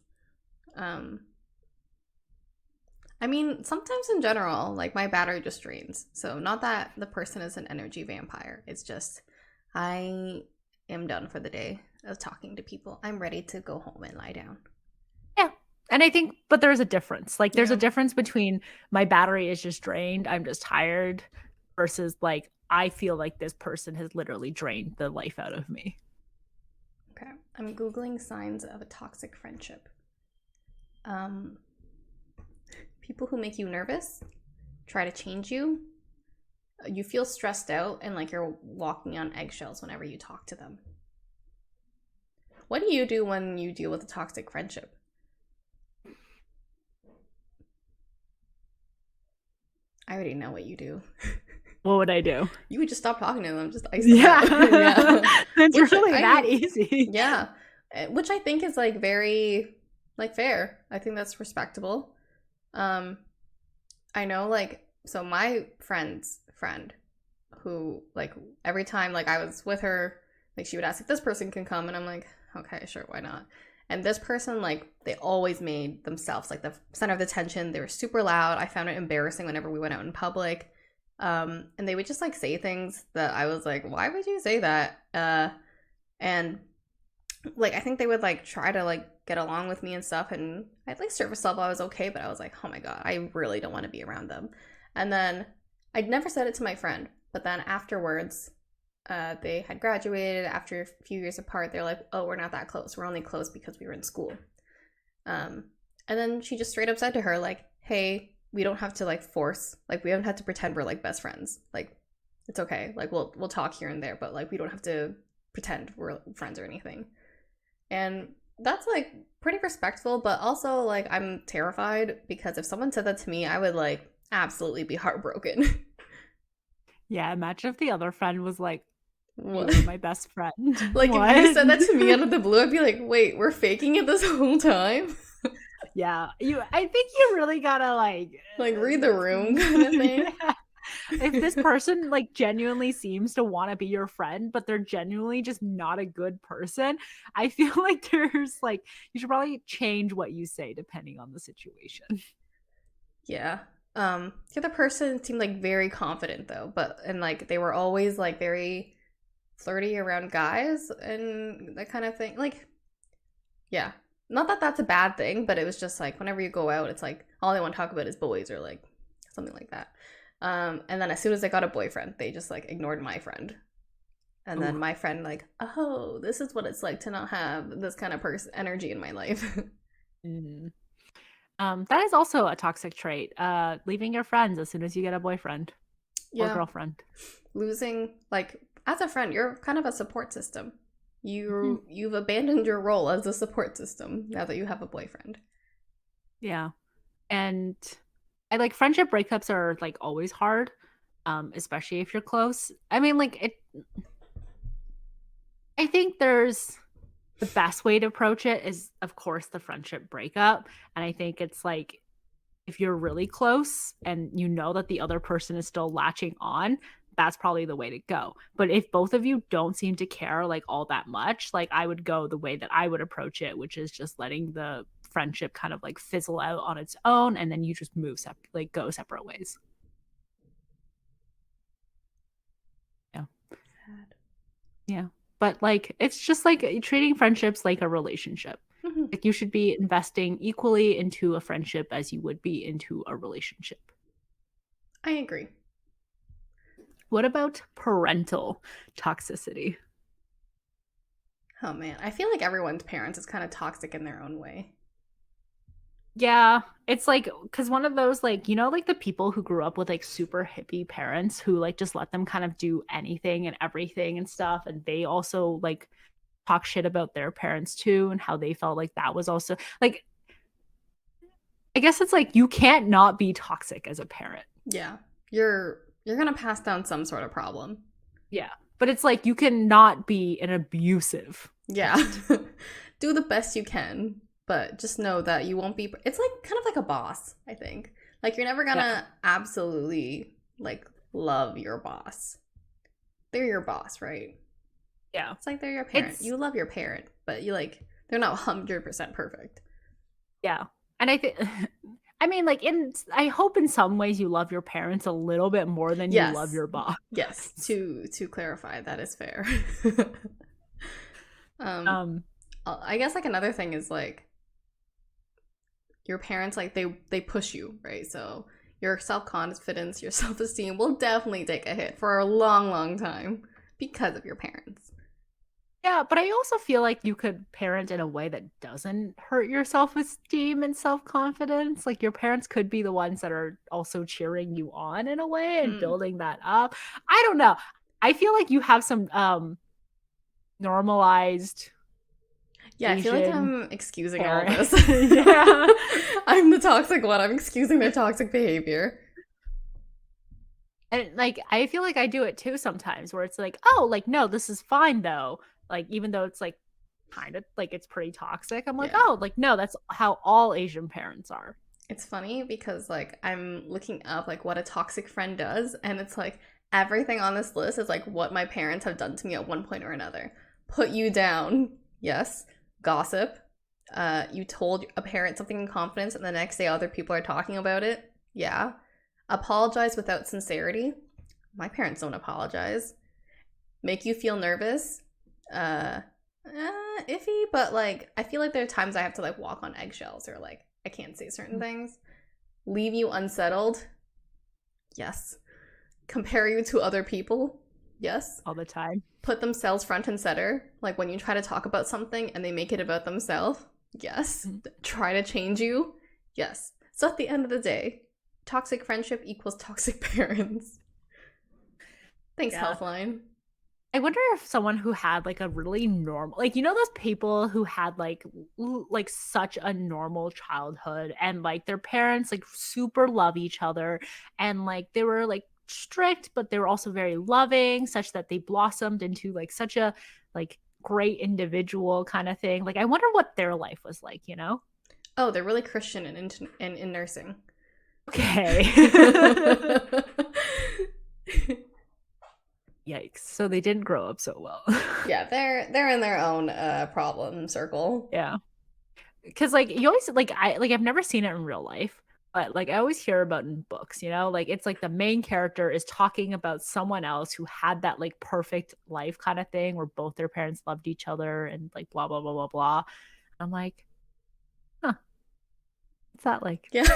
I mean, sometimes in general, like my battery just drains. So not that the person is an energy vampire. It's just I am done for the day of talking to people. I'm ready to go home and lie down. Yeah. And I think, but there's a difference. Like there's a difference between my battery is just drained, I'm just tired, versus like I feel like this person has literally drained the life out of me. Okay. I'm Googling signs of a toxic friendship. People who make you nervous, try to change you, you feel stressed out and like you're walking on eggshells whenever you talk to them. What do you do when you deal with a toxic friendship? I already know what you do. What would I do? You would just stop talking to them, just isolate. Yeah. It's really that easy. Yeah. Which I think is like very like fair. I think that's respectable. I know like, so my friend's friend who like every time like I was with her, like she would ask if this person can come and I'm like, okay, sure, why not? And this person, like, they always made themselves like the center of the attention. They were super loud. I found it embarrassing whenever we went out in public. And they would just like say things that I was like, why would you say that? And like I think they would like try to like get along with me and stuff, and at least surface level I was okay, but I was like, oh my god, I really don't want to be around them. And then I'd never said it to my friend, but then afterwards, they had graduated after a few years apart. They're like, oh, we're not that close, we're only close because we were in school. And then she just straight up said to her like, hey, we don't have to like force, like we don't have to pretend we're like best friends, like it's okay, like we'll talk here and there, but like we don't have to pretend we're friends or anything. And that's like pretty respectful, but also like I'm terrified because if someone said that to me, I would like absolutely be heartbroken. Yeah, imagine if the other friend was like, what? You're my best friend. Like what? If you said that to me out of the blue, I'd be like, wait, we're faking it this whole time? Yeah, I think you really gotta Like read the room kind of thing. yeah. If this person like genuinely seems to want to be your friend, but they're genuinely just not a good person, I feel like there's like you should probably change what you say depending on the situation. Yeah. The other person seemed like very confident though, and like they were always like very flirty around guys and that kind of thing. Like, yeah. Not that that's a bad thing, but it was just like whenever you go out, it's like all they want to talk about is boys or like something like that. And then as soon as I got a boyfriend, they just like ignored my friend. And then Ooh. my friend like, oh, this is what it's like to not have this kind of person energy in my life. Mhm. That is also a toxic trait. Leaving your friends as soon as you get a boyfriend or Yeah. girlfriend. Losing like as a friend, you're kind of a support system. Mhm. You've abandoned your role as a support system now that you have a boyfriend. Yeah. And I like friendship breakups are like always hard, especially if you're close. I mean, like I think there's the best way to approach it is, of course, the friendship breakup. And I think it's like if you're really close and you know that the other person is still latching on, that's probably the way to go. But if both of you don't seem to care like all that much, like I would go the way that I would approach it, which is just letting the friendship kind of like fizzle out on its own and then you just like go separate ways. Yeah. Sad. Yeah. But like it's just like treating friendships like a relationship. Mhm. Like you should be investing equally into a friendship as you would be into a relationship. I agree. What about parental toxicity? Oh man, I feel like everyone's parents is kind of toxic in their own way. Yeah, it's like because one of those like like the people who grew up with like super hippie parents who like just let them kind of do anything and everything and stuff, and they also like talk shit about their parents too and how they felt like that was also like I guess it's like you can't not be toxic as a parent. Yeah. You're going to pass down some sort of problem. Yeah, but it's like you can not be an abusive Yeah. parent. Do the best you can, but just know that you won't be it's like kind of like a boss, I think. Like you're never going Yeah, to absolutely like love your boss. They're your boss, right? yeah. It's like they're your parent. It's You love your parent, but you like they're not 100% perfect. yeah. And I think I mean like I hope in some ways you love your parents a little bit more than you love Yes. your boss. Yes, to clarify, that is fair. um Um I guess like another thing is like your parents like they push you, right? So your self-confidence, your self-esteem will definitely take a hit for a long, long time because of your parents. yeah, but I also feel like you could parent in a way that doesn't hurt your self-esteem and self-confidence. Like your parents could be the ones that are also cheering you on in a way and Hmm. building that up. I don't know. I feel like you have some normalized Yeah, I feel like Asian I'm excusing all parent. this. Yeah. I'm the toxic one. I'm excusing their toxic behavior. And like I feel like I do it too sometimes where it's like, "Oh, like no, this is fine though." Like even though it's like kind of like it's pretty toxic. I'm like, Yeah. "Oh, like no, that's how all Asian parents are." It's funny because like I'm looking up like what a toxic friend does, and it's like everything on this list is like what my parents have done to me at one point or another. Put you down, yes. Gossip. You told a parent something in confidence, and the next day other people are talking about it. Yeah. Apologize without sincerity. My parents don't apologize. Make you feel nervous. Uh, Iffy, but like I feel like there are times I have to like walk on eggshells or like I can't say certain things. Leave you unsettled. Yes. Compare you to other people. Yes. All the time. Put themselves front and center. Like when you try to talk about something and they make it about themselves. Yes. Try to change you. Yes. So at the end of the day, toxic friendship equals toxic parents. Thanks, Yeah. Healthline. I wonder if someone who had like a really normal, like those people who had like like such a normal childhood and like their parents like super love each other and like they were like strict but they were also very loving such that they blossomed into like such a like great individual kind of thing. Like I wonder what their life was like, Oh, they're really Christian in nursing. Okay. Yikes. So they didn't grow up so well. Yeah, they're in their own problem circle. Yeah. Because like you always I've never seen it in real life, but like I always hear about in books, you know, like it's like the main character is talking about someone else who had that like perfect life kind of thing where both their parents loved each other and like blah blah blah blah blah. I'm like, huh, what's that like? Yeah.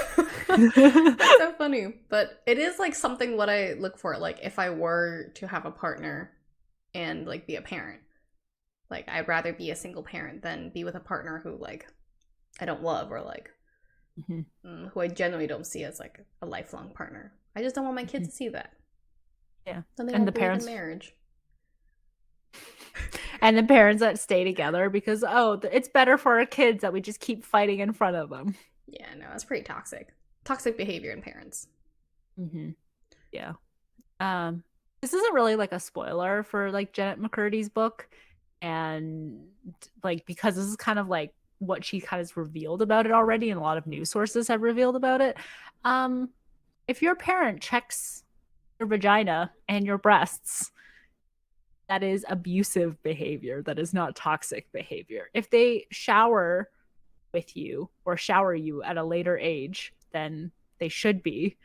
It's so funny. But it is like something what I look for, like if I were to have a partner and like be a parent. Like I'd rather be a single parent than be with a partner who like I don't love or like who I generally don't see as like a lifelong partner. I just don't want my kids to see that. Yeah. Then they And won't the believe parents in marriage. and the parents that stay together because it's better for our kids that we just keep fighting in front of them. Yeah, no, that's pretty toxic. Toxic behavior in parents. Yeah. This isn't really like a spoiler for like Janet McCurdy's book, and like because this is kind of like what she kind of revealed about it already, and a lot of news sources have revealed about it. If your parent checks your vagina and your breasts, that is abusive behavior. That is not toxic behavior. If they shower with you or shower you at a later age than they should be,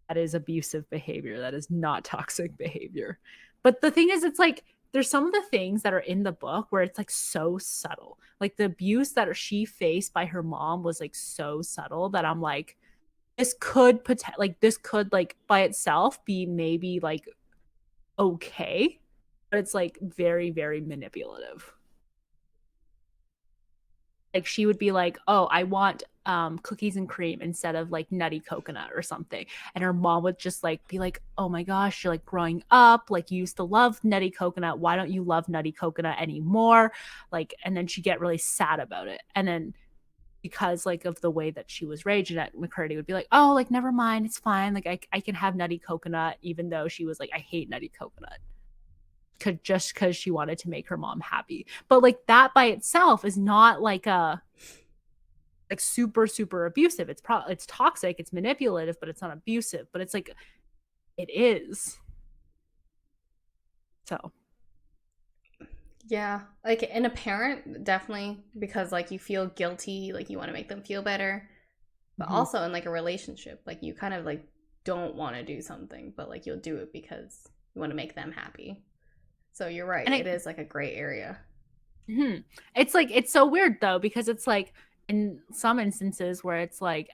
that is abusive behavior. That is not toxic behavior. But the thing is, it's like there's some of the things that are in the book where it's like so subtle. Like the abuse that she faced by her mom was like so subtle that I'm like, this could like by itself be maybe like okay, but it's like very, very manipulative. Like she would be like, oh, I want cookies and cream instead of like nutty coconut or something, and her mom would just like be like, oh my gosh, you're like growing up, like you used to love nutty coconut, why don't you love nutty coconut anymore? Like, and then she'd get really sad about it, and then because like of the way that she was raised, Jeanette McCurdy would be like, oh, like never mind, it's fine, like I can have nutty coconut, even though she was like, I hate nutty coconut, just because she wanted to make her mom happy. But like that by itself is not like a like super super abusive. It's toxic, it's manipulative, but it's not abusive. But it's like it is. So Yeah, like in a parent, definitely because like you feel guilty, like you want to make them feel better, but also in like a relationship, like you kind of like don't want to do something, but like you'll do it because you want to make them happy. So you're right, and it is like a gray area. It's like it's so weird though, because it's like in some instances where it's like,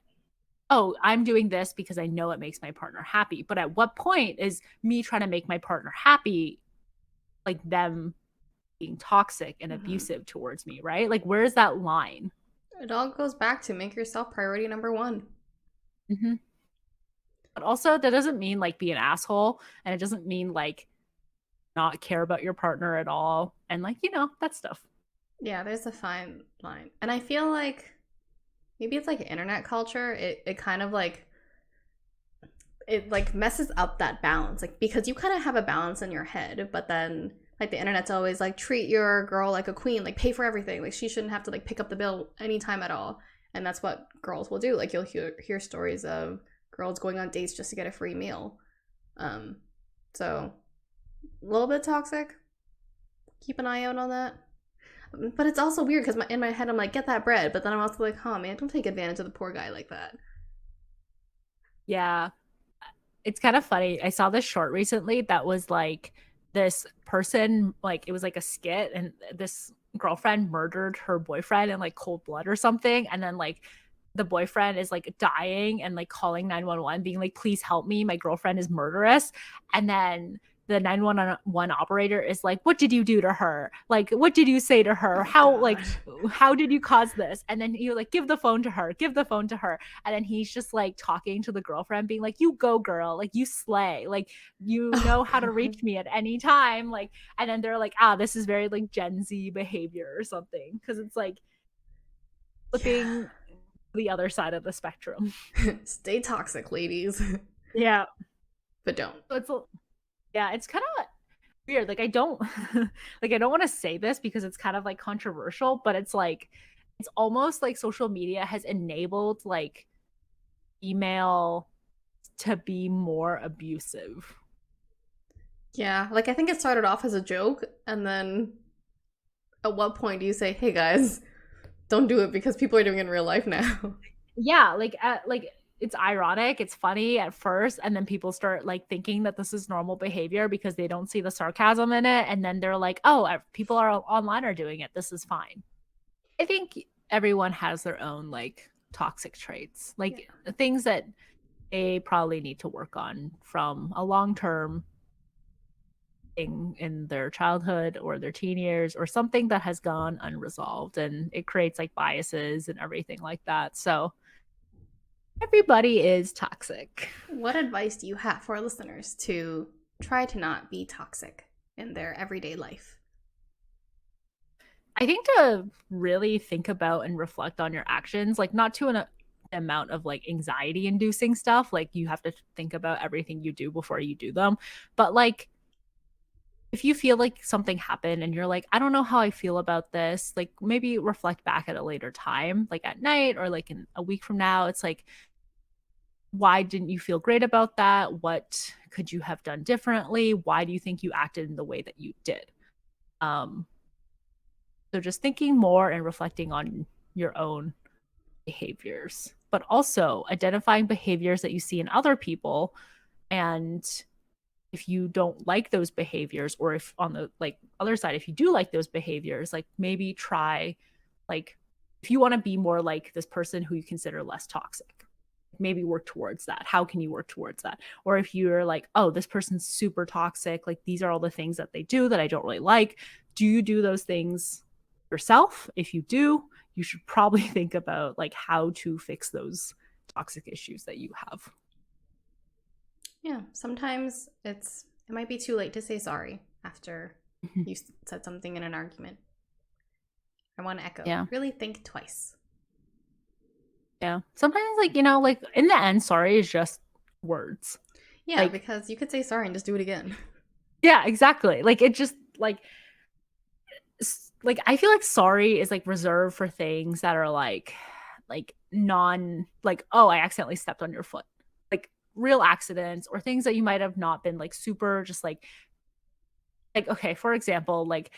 oh, I'm doing this because I know it makes my partner happy. But at what point is me trying to make my partner happy like them being toxic and abusive towards me, right? Like where's that line? It all goes back to make yourself priority number one. But also that doesn't mean like be an asshole, and it doesn't mean like not care about your partner at all, and like, you know, that stuff. Yeah, there's a fine line. And I feel like maybe it's like internet culture. It kind of like it like messes up that balance. Like because you kind of have a balance in your head, but then like the internet's always like treat your girl like a queen, like pay for everything. Like she shouldn't have to like pick up the bill anytime at all. And that's what girls will do. Like you'll hear stories of girls going on dates just to get a free meal. So a little bit toxic. Keep an eye out on that. But it's also weird because in my head I'm like, get that bread, but then I'm also like, oh man, don't take advantage of the poor guy like that. Yeah, it's kind of funny. I saw this short recently that was like this person, like it was like a skit, and this girlfriend murdered her boyfriend in like cold blood or something, and then like the boyfriend is like dying and like calling 911 being like, please help me, my girlfriend is murderous. And then the 911 operator is like, what did you do to her? Like, what did you say to her? Oh, How God. like how did you cause this? And then you're like, give the phone to her, give the phone to her. And then he's just like talking to the girlfriend being like, you go girl, like you slay, like you know how to reach me at any time. Like, and then they're like, this is very like Gen Z behavior or something, because it's like flipping the other side of the spectrum. Stay toxic, ladies. Yeah. But don't. So it's kind of weird. Like I don't like I don't want to say this because it's kind of like controversial, but it's like it's almost like social media has enabled like email to be more abusive. Yeah, like I think it started off as a joke, and then at what point do you say, "Hey guys, don't do it," because people are doing it in real life now? Yeah, like it's ironic, it's funny at first, and then people start like thinking that this is normal behavior because they don't see the sarcasm in it, and then they're like, "Oh, people are online are doing it. This is fine." I think everyone has their own like toxic traits, like things that they probably need to work on from a long-term thing in their childhood or their teen years or something that has gone unresolved, and it creates like biases and everything like that. So everybody is toxic. What advice do you have for our listeners to try to not be toxic in their everyday life? I think to really think about and reflect on your actions, like not to an amount of like anxiety inducing stuff, like you have to think about everything you do before you do them, but like if you feel like something happened and you're like, I don't know how I feel about this, like maybe reflect back at a later time, like at night or like in a week from now. It's like, why didn't you feel great about that? What could you have done differently? Why do you think you acted in the way that you did? Um, so just thinking more and reflecting on your own behaviors, but also identifying behaviors that you see in other people. And if you don't like those behaviors, or if on the like other side, if you do like those behaviors, like maybe try, like if you want to be more like this person who you consider less toxic, maybe work towards that. How can you work towards that? Or if you're like, oh, this person's super toxic, like these are all the things that they do that I don't really like, do you do those things yourself? If you do, you should probably think about like how to fix those toxic issues that you have. Yeah, sometimes it might be too late to say sorry after you said something in an argument. I want to echo. Yeah. Really think twice. Yeah. Sometimes, like, like in the end, sorry is just words. Yeah, like, because you could say sorry and just do it again. Yeah, exactly. Like, it just, like, I feel like sorry is, like, reserved for things that are, like, like, oh, I accidentally stepped on your foot. Like, real accidents or things that you might have not been, like, super just, like, okay, for example, like,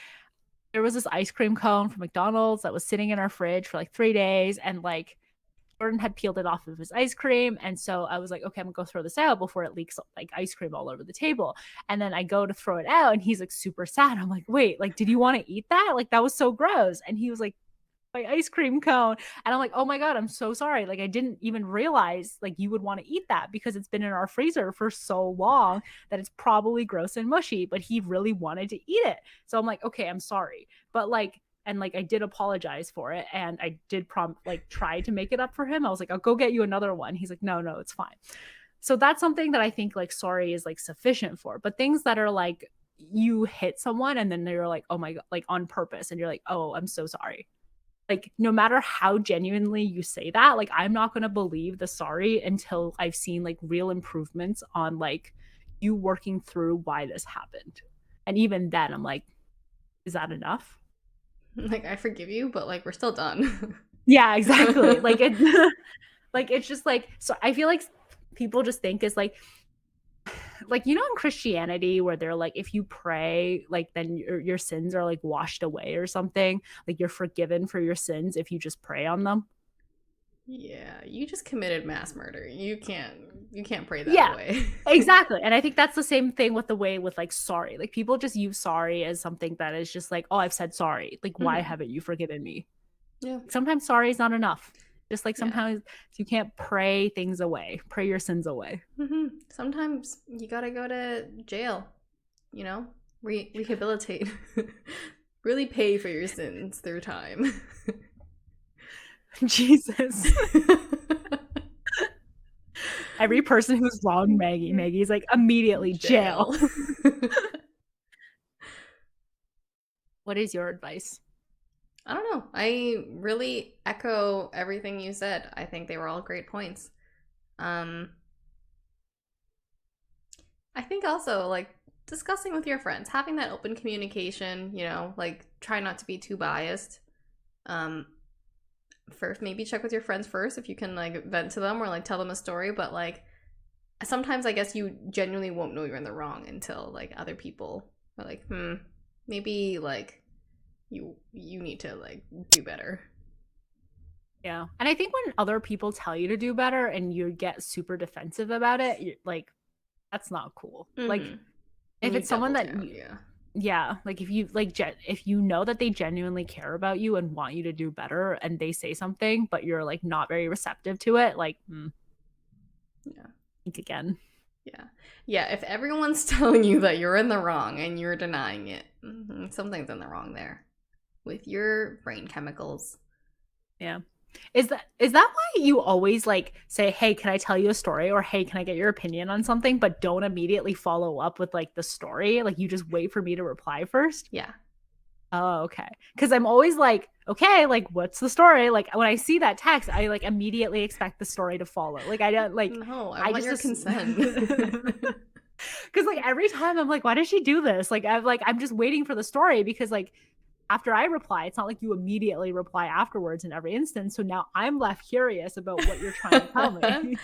there was this ice cream cone from McDonald's that was sitting in our fridge for, like, 3 days, and, like, Jordan had peeled it off of his ice cream. And so I was like, okay, I'm gonna go throw this out before it leaks like ice cream all over the table. And then I go to throw it out and he's like super sad. I'm like, wait, like, did you want to eat that? Like, that was so gross. And he was like, my ice cream cone. And I'm like, oh my God, I'm so sorry. Like, I didn't even realize like you would want to eat that because it's been in our freezer for so long that it's probably gross and mushy, but he really wanted to eat it. So I'm like, okay, I'm sorry. But like, and like I did apologize for it, and I did try to make it up for him. I was like, I'll go get you another one. He's like, no, it's fine. So that's something that I think like sorry is like sufficient for. But things that are like you hit someone and then they're like, oh my God, like on purpose, and you're like, oh, I'm so sorry. Like, no matter how genuinely you say that, like, I'm not going to believe the sorry until I've seen like real improvements on like you working through why this happened. And even then I'm like, is that enough? Like, I forgive you, but like we're still done. Yeah, exactly. Like it like it's just like, so I feel like people just think is like in Christianity where they're like, if you pray, like then your sins are like washed away or something, like you're forgiven for your sins if you just pray on them. Yeah, you just committed mass murder. You can't pray that Yeah, away. exactly. And I think that's the same thing with the way with like sorry. Like people just use sorry as something that is just like, oh, I've said sorry. Like, why haven't you forgiven me? Yeah. Sometimes sorry is not enough. Just like Yeah. sometimes you can't pray things away, pray your sins away. Sometimes you gotta go to jail, rehabilitate, really pay for your sins through time. Jesus. Every person who's wronged Maggie's like immediately jail. What is your advice? I don't know. I really echo everything you said. I think they were all great points. I think also like discussing with your friends, having that open communication, like try not to be too biased. first maybe check with your friends first if you can like vent to them or like tell them a story, but like sometimes I guess you genuinely won't know you're in the wrong until like other people are like, maybe like you need to like do better. Yeah. And I think when other people tell you to do better and you get super defensive about it, you're like, that's not cool. Like if it's someone that yeah, like if you like if you know that they genuinely care about you and want you to do better and they say something but you're like not very receptive to it, like think again. Yeah, if everyone's telling you that you're in the wrong and you're denying it, something's in the wrong there with your brain chemicals. Yeah. Is that why you always like say, hey, can I tell you a story, or hey, can I get your opinion on something, but don't immediately follow up with like the story? Like you just wait for me to reply first? Yeah. Oh, okay. Because I'm always like, okay, like what's the story? Like when I see that text, I like immediately expect the story to follow. Like I don't like no, I want your consent. Because like every time I'm like, why does she do this? Like I'm just waiting for the story, because like after I reply, it's not like you immediately reply afterwards in every instance. So now I'm left curious about what you're trying to tell me.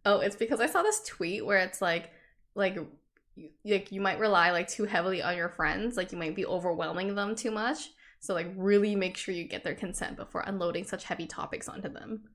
Oh, it's because I saw this tweet where it's like you might rely like too heavily on your friends. Like you might be overwhelming them too much. So like really make sure you get their consent before unloading such heavy topics onto them.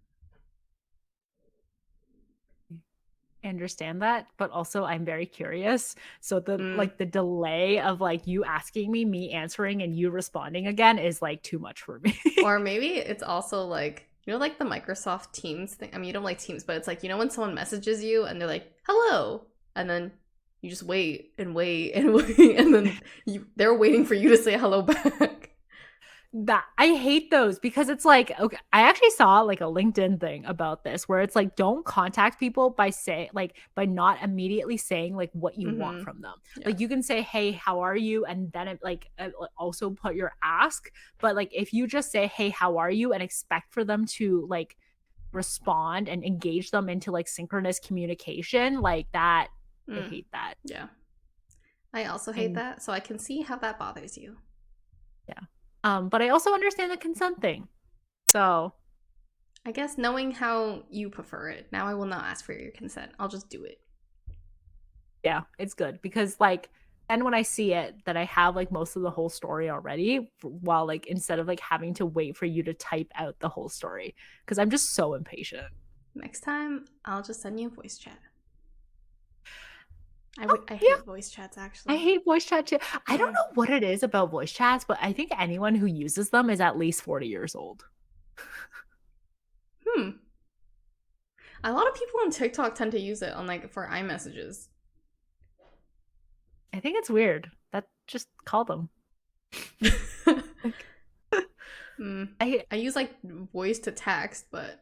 I understand that, but also I'm very curious. So the like the delay of like you asking me answering, and you responding again is like too much for me. Or maybe it's also like, you know, like the Microsoft Teams thing. I mean, you don't like Teams, but it's like, you know, when someone messages you and they're like, hello, and then you just wait and wait and wait, and then they're waiting for you to say hello back. That I hate those, because it's like, okay, I actually saw like a LinkedIn thing about this where it's like, don't contact people by not immediately saying like what you want from them. Yeah. Like you can say, hey, how are you? And then it like also put your ask. But like if you just say, hey, how are you? And expect for them to like respond and engage them into like synchronous communication, like that, I hate that. Yeah. I also hate that. So I can see how that bothers you. Yeah. But I also understand the consent thing. So I guess knowing how you prefer it, now I will not ask for your consent. I'll just do it. Yeah, it's good, because like then when I see it, that I have like most of the whole story already, while like instead of like having to wait for you to type out the whole story, because I'm just so impatient. Next time, I'll just send you a voice chat. I hate voice chats, actually. I hate voice chat too. I don't know what it is about voice chats, but I think anyone who uses them is at least 40 years old. A lot of people on TikTok tend to use it on like for iMessages. I think it's weird. That just call them. I use like voice to text, but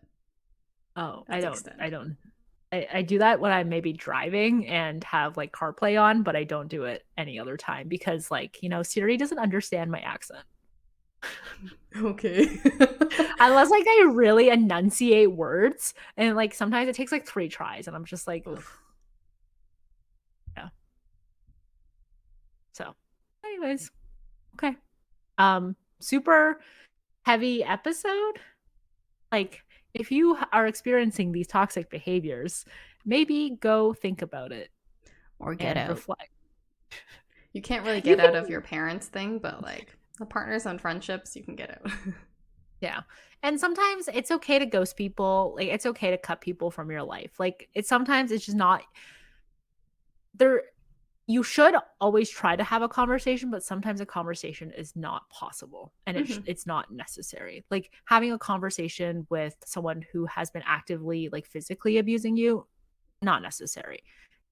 I don't. I do that when I'm maybe driving and have like CarPlay on, but I don't do it any other time, because like, you know, Siri doesn't understand my accent. Okay. Unless like I really enunciate words, and like sometimes it takes like 3 tries, and I'm just like, yeah. So anyways, okay. Super heavy episode. Like if you are experiencing these toxic behaviors, maybe go think about it or get out. Reflect. You can't really get out of your parents' thing, but like the partners and friendships, you can get out. Yeah. And sometimes it's okay to ghost people. Like it's okay to cut people from your life. Like sometimes it's just not there. You should always try to have a conversation, but sometimes a conversation is not possible, and it's not necessary. Like having a conversation with someone who has been actively like physically abusing you, not necessary.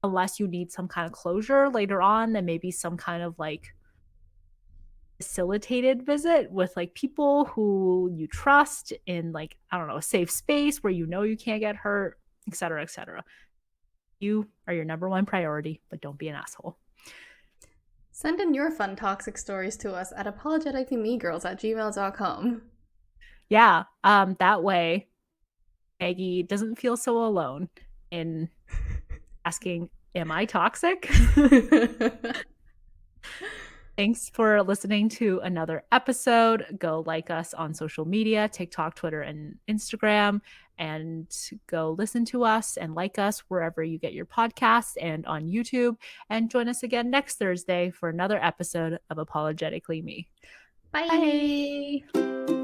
Unless you need some kind of closure later on, then maybe some kind of like facilitated visit with like people who you trust in, like, I don't know, a safe space where you know you can't get hurt, etc., etc. You are your number one priority, but don't be an asshole. Send in your fun toxic stories to us at apologeticallymegirls@gmail.com. Yeah, that way Maggie doesn't feel so alone in asking, am I toxic? Thanks for listening to another episode. Go like us on social media, TikTok, Twitter, and Instagram, and go listen to us and like us wherever you get your podcasts and on YouTube. And join us again next Thursday for another episode of Apologetically Me. Bye. Bye.